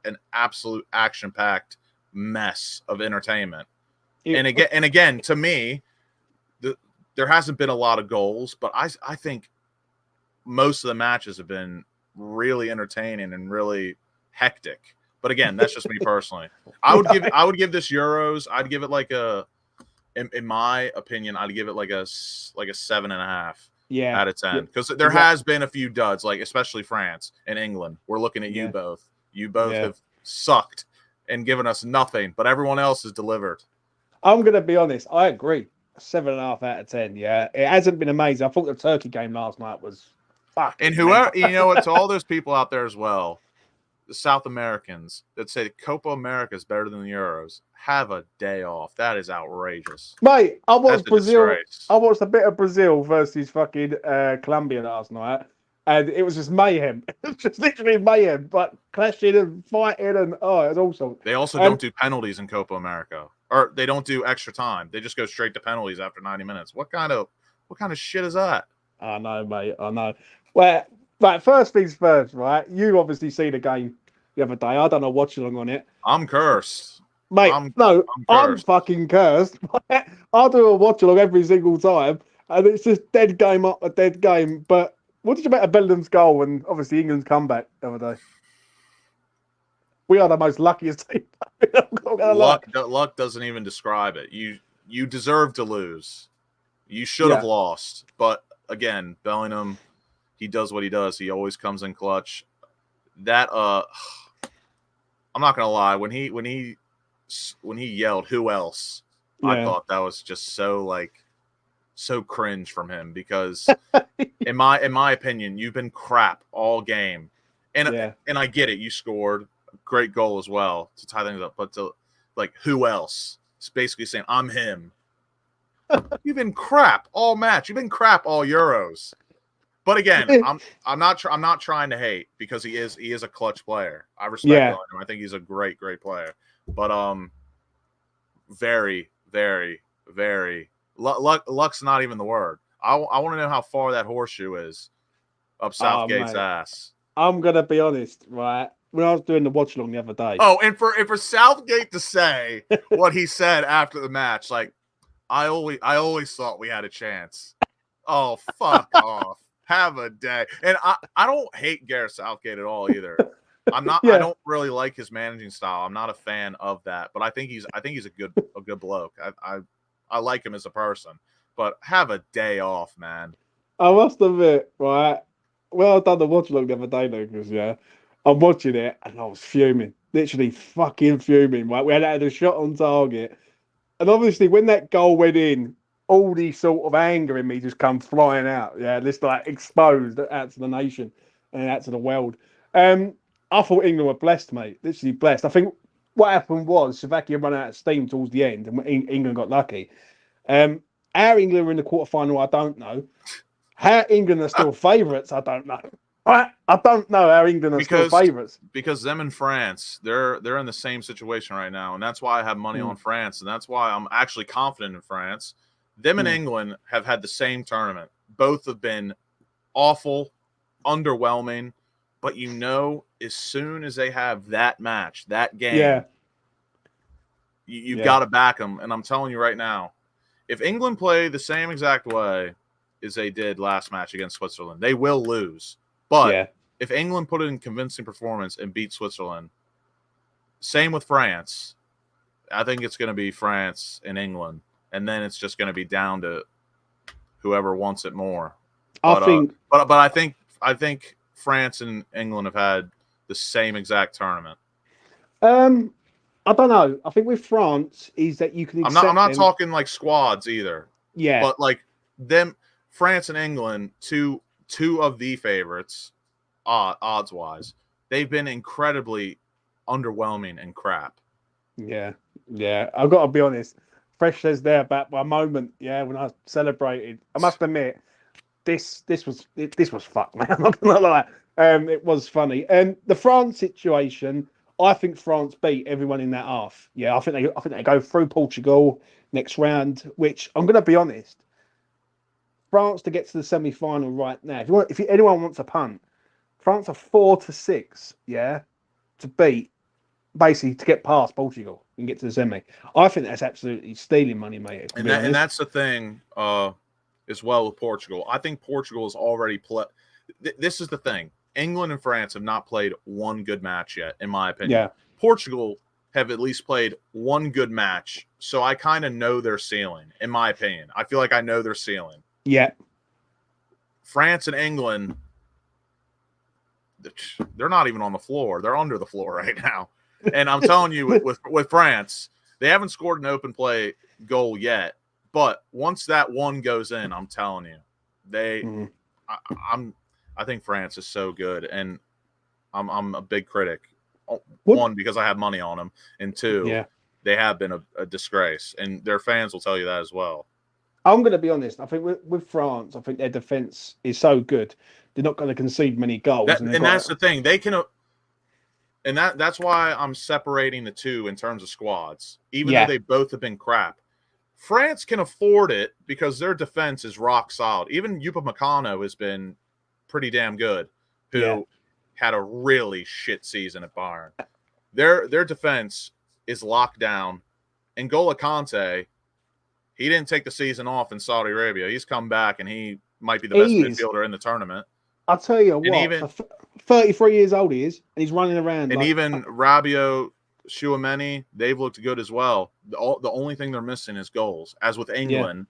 an absolute action-packed mess of entertainment. And again, to me, there hasn't been a lot of goals, but I think most of the matches have been really entertaining and really hectic. But again, that's just me personally. I would give this Euros, I'd give it like in my opinion, I'd give it like a 7.5 out of 10. Because there has been a few duds, like especially France and England. We're looking at you both. You both have sucked and given us nothing, but everyone else has delivered. I'm gonna be honest, I agree. 7.5 out of 10. Yeah. It hasn't been amazing. I thought the Turkey game last night was fucking. And whoever, you know what, to all those people out there as well, the South Americans that say Copa America is better than the Euros, have a day off. That is outrageous. Mate, I watched Brazil. I watched a bit of Brazil versus fucking Colombia last night, and it was just mayhem. It was just literally mayhem, but clashing and fighting, and it was awesome. They also don't do penalties in Copa America, or they don't do extra time. They just go straight to penalties after 90 minutes. What kind of shit is that? I know, mate. I know. Well, right, first things first, right? You obviously see the game the other day. I don't know watch along on it. I'm cursed. Mate, I'm fucking cursed. I'll do a watch along every single time, and it's just dead game up a dead game. But What did you make of Bellingham's goal and obviously England's comeback the other day? We are the most luckiest team. Luck doesn't even describe it. You deserve to lose. You should have lost. But again, Bellingham, he does what he does. He always comes in clutch. That I'm not gonna lie. When he yelled, "Who else?" I thought that was just so cringe from him because in my opinion, you've been crap all game. And I get it, you scored a great goal as well to tie things up, but to who else? It's basically saying I'm him. You've been crap all match. You've been crap all Euros. But again, I'm not trying to hate because he is a clutch player. I respect him. I think he's a great player. But very, very, very luck's not even the word. I want to know how far that horseshoe is up Southgate's ass. I'm gonna be honest, right? When I was doing the watch along the other day. Oh, and for Southgate to say what he said after the match, I always thought we had a chance. Oh, fuck off. Have a day. And I don't hate Gareth Southgate at all either. I don't really like his managing style. I'm not a fan of that, but I think he's a good bloke. I like him as a person. But have a day off, man. I must admit, right? Well, I done the watch along the other day, Lucas. I'm watching it and I was fuming, literally fucking fuming. Right, we had a shot on target, and obviously when that goal went in, all the sort of anger in me just come flying out. Yeah, just exposed out to the nation and out to the world. I thought England were blessed, mate. Literally blessed. I think what happened was Slovakia ran out of steam towards the end, and England got lucky. How England were in the quarterfinal, I don't know. How England are still favourites, I don't know. I don't know how England are still favourites. Because them and France, they're in the same situation right now, and that's why I have money on France, and that's why I'm actually confident in France. Them and England have had the same tournament. Both have been awful, underwhelming, but as soon as they have that match, that game, you've got to back them. And I'm telling you right now, if England play the same exact way as they did last match against Switzerland, they will lose. But if England put in convincing performance and beat Switzerland, same with France, I think it's going to be France and England. And then it's just going to be down to whoever wants it more. But I think France and England have had the same exact tournament. I don't know. I think with France is that you can. I'm not talking like squads either. Yeah, but them, France and England, two of the favorites, odds wise, they've been incredibly underwhelming and crap. Yeah. I've got to be honest. Fresh says there about my moment. Yeah, when I celebrated, I must admit, this was fucked, man. I'm not gonna lie. It was funny. And the France situation, I think France beat everyone in that half. Yeah, I think they go through Portugal next round. Which I'm gonna be honest, France to get to the semi-final right now. If anyone wants a punt, France are 4-6. Yeah, to beat. Basically, to get past Portugal and get to the semi. I think that's absolutely stealing money, mate. And that's the thing as well with Portugal. I think Portugal has already played. This is the thing. England and France have not played one good match yet, in my opinion. Yeah. Portugal have at least played one good match, so I kind of know their ceiling, in my opinion. I feel like I know their ceiling. Yeah. France and England, they're not even on the floor. They're under the floor right now. And I'm telling you, with France, they haven't scored an open play goal yet. But once that one goes in, I'm telling you, I think France is so good, and I'm a big critic. One, because I have money on them, and two, they have been a disgrace, and their fans will tell you that as well. I'm going to be honest. I think with France, I think their defense is so good, they're not going to concede many goals. And that's the thing. They can. And that's why I'm separating the two in terms of squads, even though they both have been crap. France can afford it because their defense is rock solid. Even Upamecano has been pretty damn good, who had a really shit season at Bayern. Their defense is locked down. And N'Golo Kante, he didn't take the season off in Saudi Arabia. He's come back, and he might be the best midfielder in the tournament. I'll tell you And what, even 33 years old he is, and he's running around. and even Rabiot, Chouameni, they've looked good as well. The only thing they're missing is goals. As with England,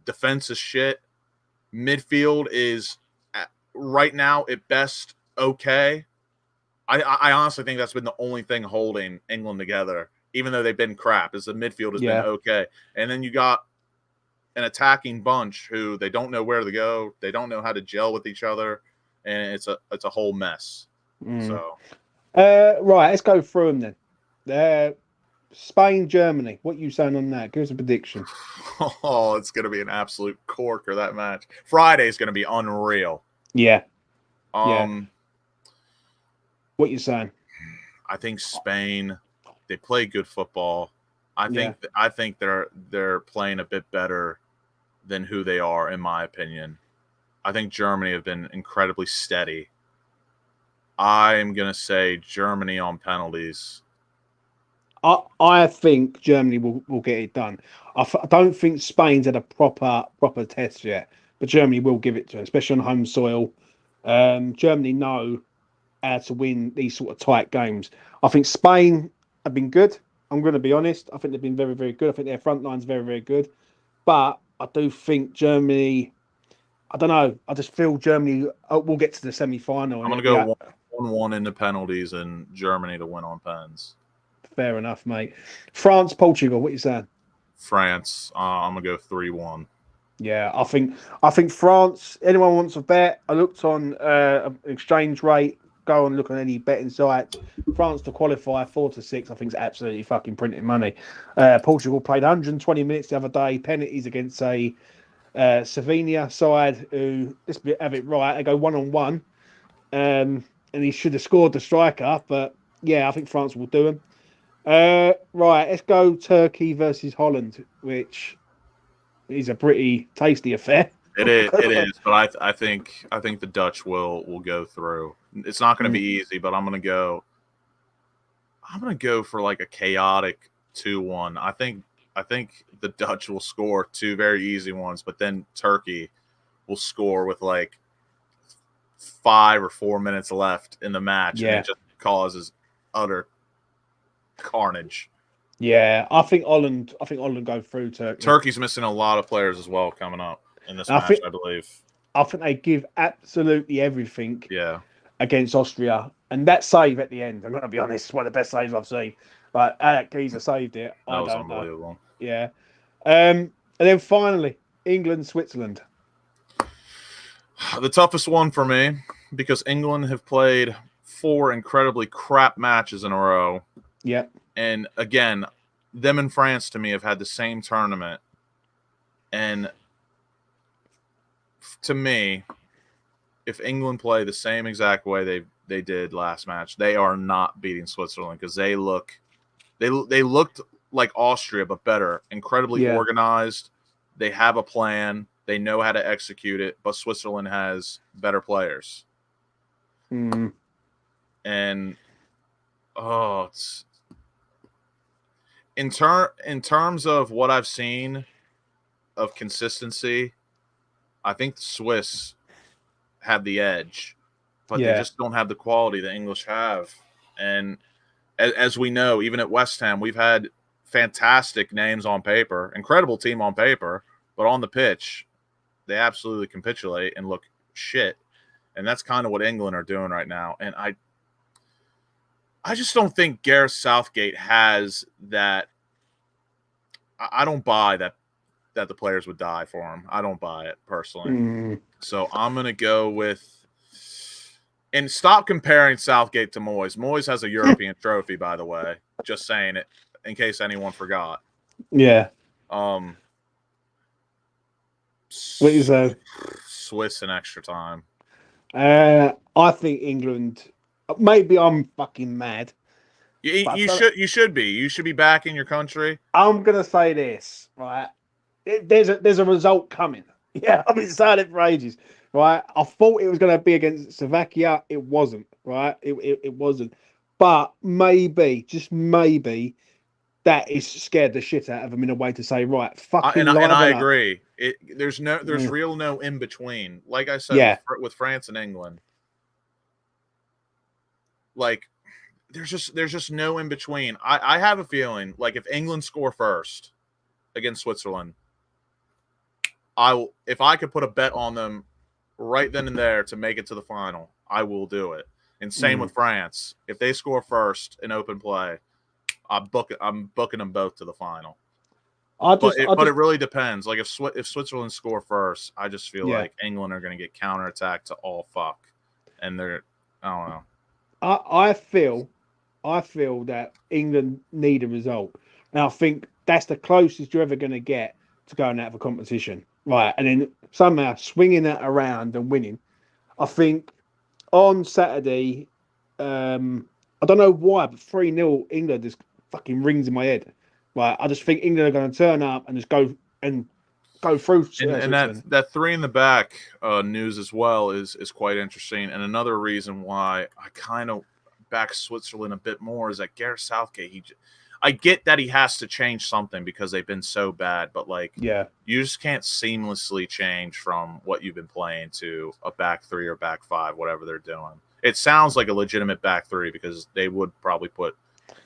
defense is shit. Midfield is right now at best okay. I honestly think that's been the only thing holding England together, even though they've been crap, is the midfield has been okay. And then you got an attacking bunch who they don't know where to go. They don't know how to gel with each other. And it's a whole mess. So right, let's go through them then. Spain, Germany. What you saying on that? Give us a prediction. oh, it's gonna be an absolute corker, that match. Friday's gonna be unreal. Yeah. Yeah. What you saying? I think Spain, they play good football. I think they're playing a bit better than who they are, in my opinion. I think Germany have been incredibly steady. I'm gonna say Germany on penalties. I think Germany will get it done. I don't think Spain's had a proper test yet, but Germany will give it to them, especially on home soil. Germany know how to win these sort of tight games. I think Spain have been good. I'm going to be honest. I think they've been very, very good. I think their front line's very, very good. But I do think Germany, I don't know. I just feel Germany will get to the semi-final. I'm going to go 1-1 in the penalties and Germany to win on pens. Fair enough, mate. France, Portugal, what you saying? France, I'm going to go 3-1. Yeah, I think France, anyone wants a bet, I looked on exchange rate, go and look on any betting site. France to qualify 4-6, I think is absolutely fucking printing money. Portugal played 120 minutes the other day, penalties against a Slovenia side who, let's have it right, they go 1-on-1. And he should have scored the striker, but yeah, I think France will do him. Right, let's go Turkey versus Holland, which is a pretty tasty affair. It is, but I think the Dutch will go through. It's not going to be easy, but I'm going to go for like a chaotic 2-1. I think the Dutch will score two very easy ones, but then Turkey will score with like 5 or 4 minutes left in the match, and it just causes utter carnage. Yeah, I think Holland go through Turkey. Turkey's missing a lot of players as well coming up in this match, I believe. I think they give absolutely everything. Yeah. Against Austria, and that save at the end, I'm going to be honest, it's one of the best saves I've seen. But Alec Geezer saved it. That was unbelievable. Yeah. And then finally, England, Switzerland. The toughest one for me, because England have played 4 incredibly crap matches in a row. Yeah. And again, them and France to me have had the same tournament. And to me, if England play the same exact way they did last match, they are not beating Switzerland, because they looked like Austria but better, incredibly organized. They have a plan, they know how to execute it, but Switzerland has better players. And it's in terms of what I've seen of consistency, I think the Swiss have the edge, but they just don't have the quality the English have. And as we know, even at West Ham, we've had fantastic names on paper, incredible team on paper, but on the pitch, they absolutely capitulate and look shit. And that's kind of what England are doing right now. And I just don't think Gareth Southgate has that. I don't buy that the players would die for him. I don't buy it personally. So I'm going to go with – and stop comparing Southgate to Moyes. Moyes has a European trophy, by the way. Just saying it in case anyone forgot. Yeah. What you say? Swiss in extra time. I think England – maybe I'm fucking mad. You should be. You should be back in your country. I'm going to say this, right? There's a result coming. Yeah, I've been saying it for ages, right? I thought it was going to be against Slovakia. It wasn't, right? It wasn't. But maybe, just maybe, that is scared the shit out of them in a way to say, right, fucking and I liven up. agree. There's real no in between. Like I said, Yeah. with France and England, like there's just no in between. I have a feeling like if England score first against Switzerland, if I could put a bet on them right then and there to make it to the final, I will do it. And same with France. If they score first in open play, I'm booking them both to the final. But it really depends. Like if Switzerland score first, I just feel like England are going to get counterattacked to all fuck, and I don't know. I feel that England need a result, and I think that's the closest you're ever going to get to going out of a competition, right? And then somehow swinging that around and winning. I think on Saturday, I don't know why, but 3-0 England just fucking rings in my head. Right, I just think England are going to turn up and just go through. And that three in the back news as well is quite interesting. And another reason why I kind of back Switzerland a bit more is that Gareth Southgate. I get that he has to change something because they've been so bad, but you just can't seamlessly change from what you've been playing to a back three or back five, whatever they're doing. It sounds like a legitimate back three because they would probably put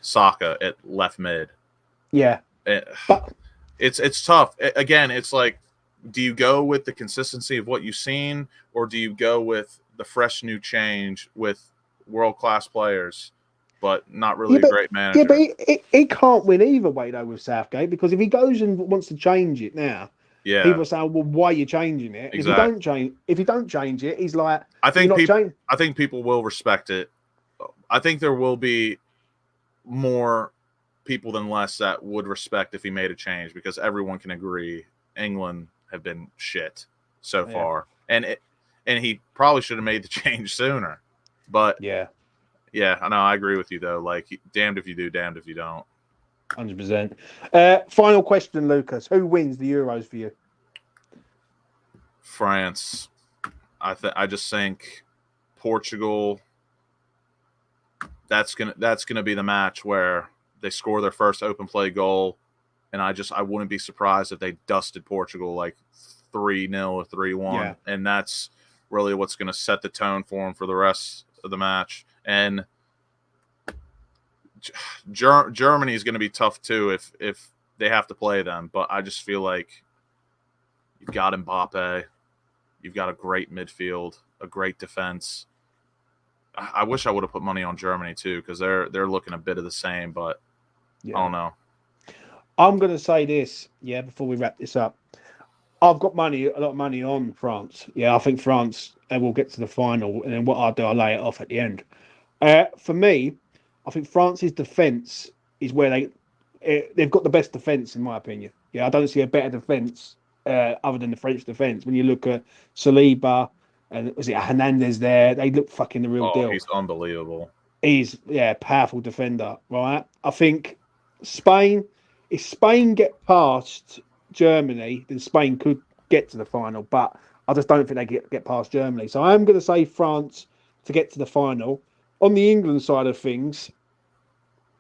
Saka at left mid. Yeah, but it's tough. Again, it's like, do you go with the consistency of what you've seen, or do you go with the fresh new change with world-class players, but not really a great manager? Yeah, but he can't win either way, though, with Southgate, because if he goes and wants to change it now, people say, well, why are you changing it? Exactly. If you don't change it, he's like, I think people will respect it. I think there will be more people than less that would respect if he made a change, because everyone can agree England have been shit so far, and he probably should have made the change sooner. But I know, I agree with you though. Like, damned if you do, damned if you don't. 100%. Final question, Lucas: who wins the Euros for you? France. I just think Portugal. That's gonna be the match where they score their first open play goal, and I wouldn't be surprised if they dusted Portugal like 3-0 or 3-1, and that's really what's going to set the tone for them for the rest of the match. And Germany is going to be tough too if they have to play them, but I just feel like you've got Mbappe, you've got a great midfield, a great defense. I wish I would have put money on Germany too, because they're looking a bit of the same, but I don't know. I'm going to say this, before we wrap this up. I've got a lot of money on France. I think France will get to the final, and then what I'll do, I'll lay it off at the end. For me, I think France's defence is where they've got the best defence, in my opinion. I don't see a better defence other than the French defence. When you look at Saliba and was it Hernandez there, they look fucking the real deal. He's unbelievable. He's powerful defender, right? I think if Spain get past Germany, then Spain could get to the final, but I just don't think they get past Germany. So I'm going to say France to get to the final. On the England side of things,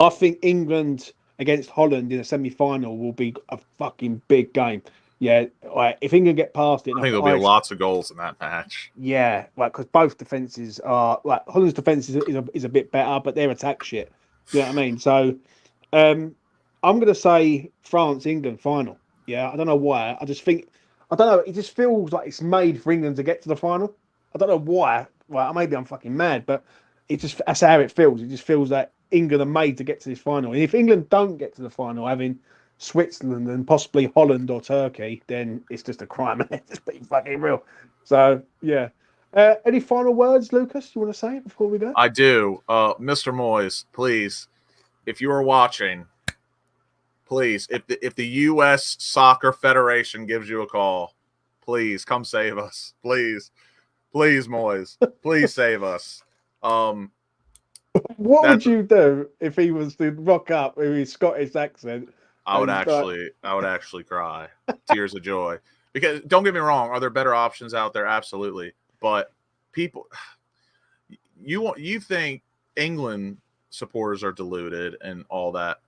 I think England against Holland in a semi-final will be a fucking big game. If England get past it, I think there'll be lots of goals in that match. Because both defenses are Holland's defense is a bit better, but their attack shit. You know what I mean? So, I'm going to say France-England final. I don't know why. I don't know. It just feels like it's made for England to get to the final. I don't know why. Well, maybe I'm fucking mad, but that's how it feels. It just feels like England are made to get to this final. And if England don't get to the final, having Switzerland and possibly Holland or Turkey, then it's just a crime. It's being fucking real. So, any final words, Lucas, you want to say before we go? I do. Mr. Moyes, please, if you are watching, please, if the U.S. Soccer Federation gives you a call, please come save us. Please, Moyes, please save us. What would you do if he was to rock up with his Scottish accent? I would actually cry, tears of joy. Because don't get me wrong, are there better options out there? Absolutely, but people, you think England supporters are deluded and all that?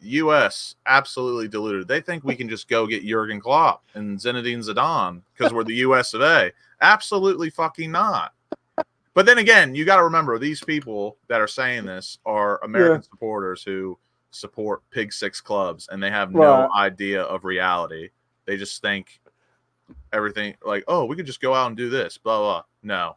U.S. absolutely deluded. They think we can just go get Jurgen Klopp and Zinedine Zidane because we're the U.S. of A. Absolutely fucking not. But then again, you got to remember these people that are saying this are American supporters who support Pig Six clubs, and they have no idea of reality. They just think everything like, oh, we could just go out and do this, blah blah. No.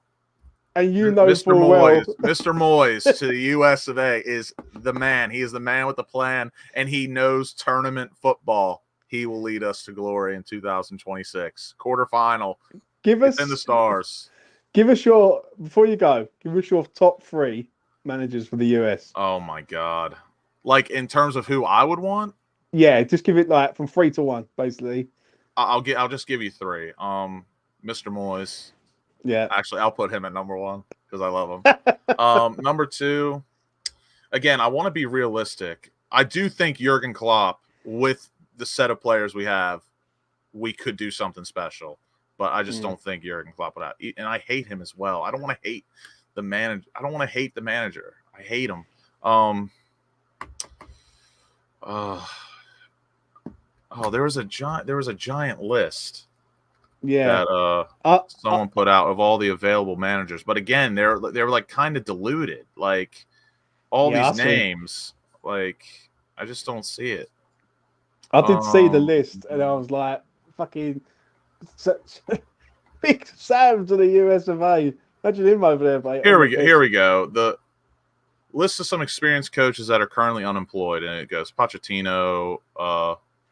And you know Mr. full Moyes, well. Mr. Moyes to the US of A is the man. He is the man with the plan, and he knows tournament football. He will lead us to glory in 2026. Quarterfinal. It's in the stars. Give us your, before you go, give us your top 3 managers for the US. Oh my God. Like in terms of who I would want? Yeah, just give it like from 3 to 1, basically. I'll just give you 3. Mr. Moyes. Yeah. Actually, I'll put him at number 1 because I love him. Number 2, again, I want to be realistic. I do think Jurgen Klopp, with the set of players we have, we could do something special. But I just don't think Jurgen Klopp would have. And I hate him as well. I don't want to hate the manager. I don't want to hate the manager. I hate him. There was a giant list. Yeah, that someone put out of all the available managers, but again, they're like kind of diluted. Like all these names, like I just don't see it. I did see the list, and I was like, "Fucking such Big Sam to the US of A." Imagine him over there, mate. Here we go. The list of some experienced coaches that are currently unemployed, and it goes Pochettino,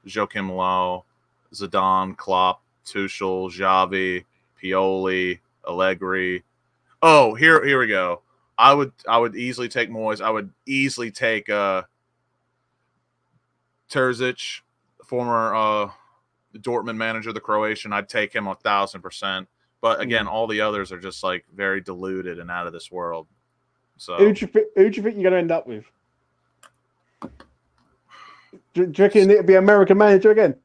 Joachim Löw, Zidane, Klopp, Tuchel, Xavi, Pioli, Allegri. Oh, here we go. I would easily take Moyes. I would easily take Terzic, former Dortmund manager, the Croatian. I'd take him 1,000%. But again, all the others are just like very diluted and out of this world. So who do you think you're going to end up with? Do you reckon it'll be American manager again?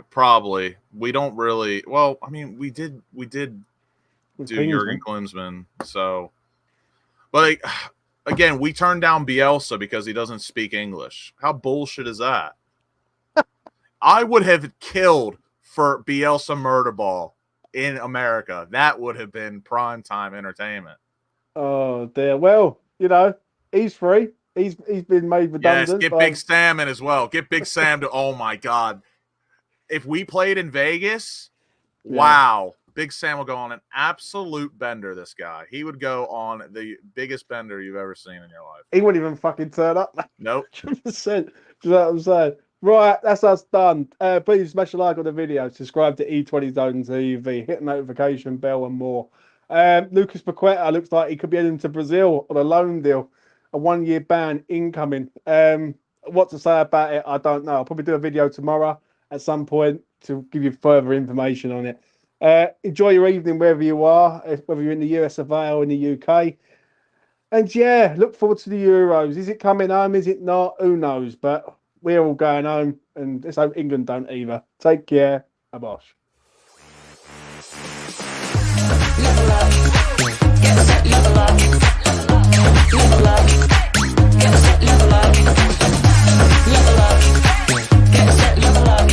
Probably. We don't really. Well, I mean, we did do Jurgen Klinsmann. So, but like, again, we turned down Bielsa because he doesn't speak English. How bullshit is that? I would have killed for Bielsa Murderball in America. That would have been primetime entertainment. Oh dear. Well, he's free. He's been made redundant. Yes, get Big Sam in as well. Get Big Sam to. Oh my God. If we played in Vegas, wow, Big Sam will go on an absolute bender. This guy, he would go on the biggest bender you've ever seen in your life. He wouldn't even fucking turn up. Nope. 100%. Do you know what I'm saying? Right, that's us done. Please smash a like on the video, subscribe to E20 Zone TV, hit the notification bell and more. Lucas Paqueta looks like he could be heading to Brazil on a loan deal, a 1-year ban incoming. What to say about it, I don't know. I'll probably do a video tomorrow at some point to give you further information on it. Enjoy your evening wherever you are, whether you're in the US of A or in the UK. And yeah, look forward to the Euros. Is it coming home? Is it not? Who knows? But we're all going home, and let's hope England don't either. Take care. Abosh.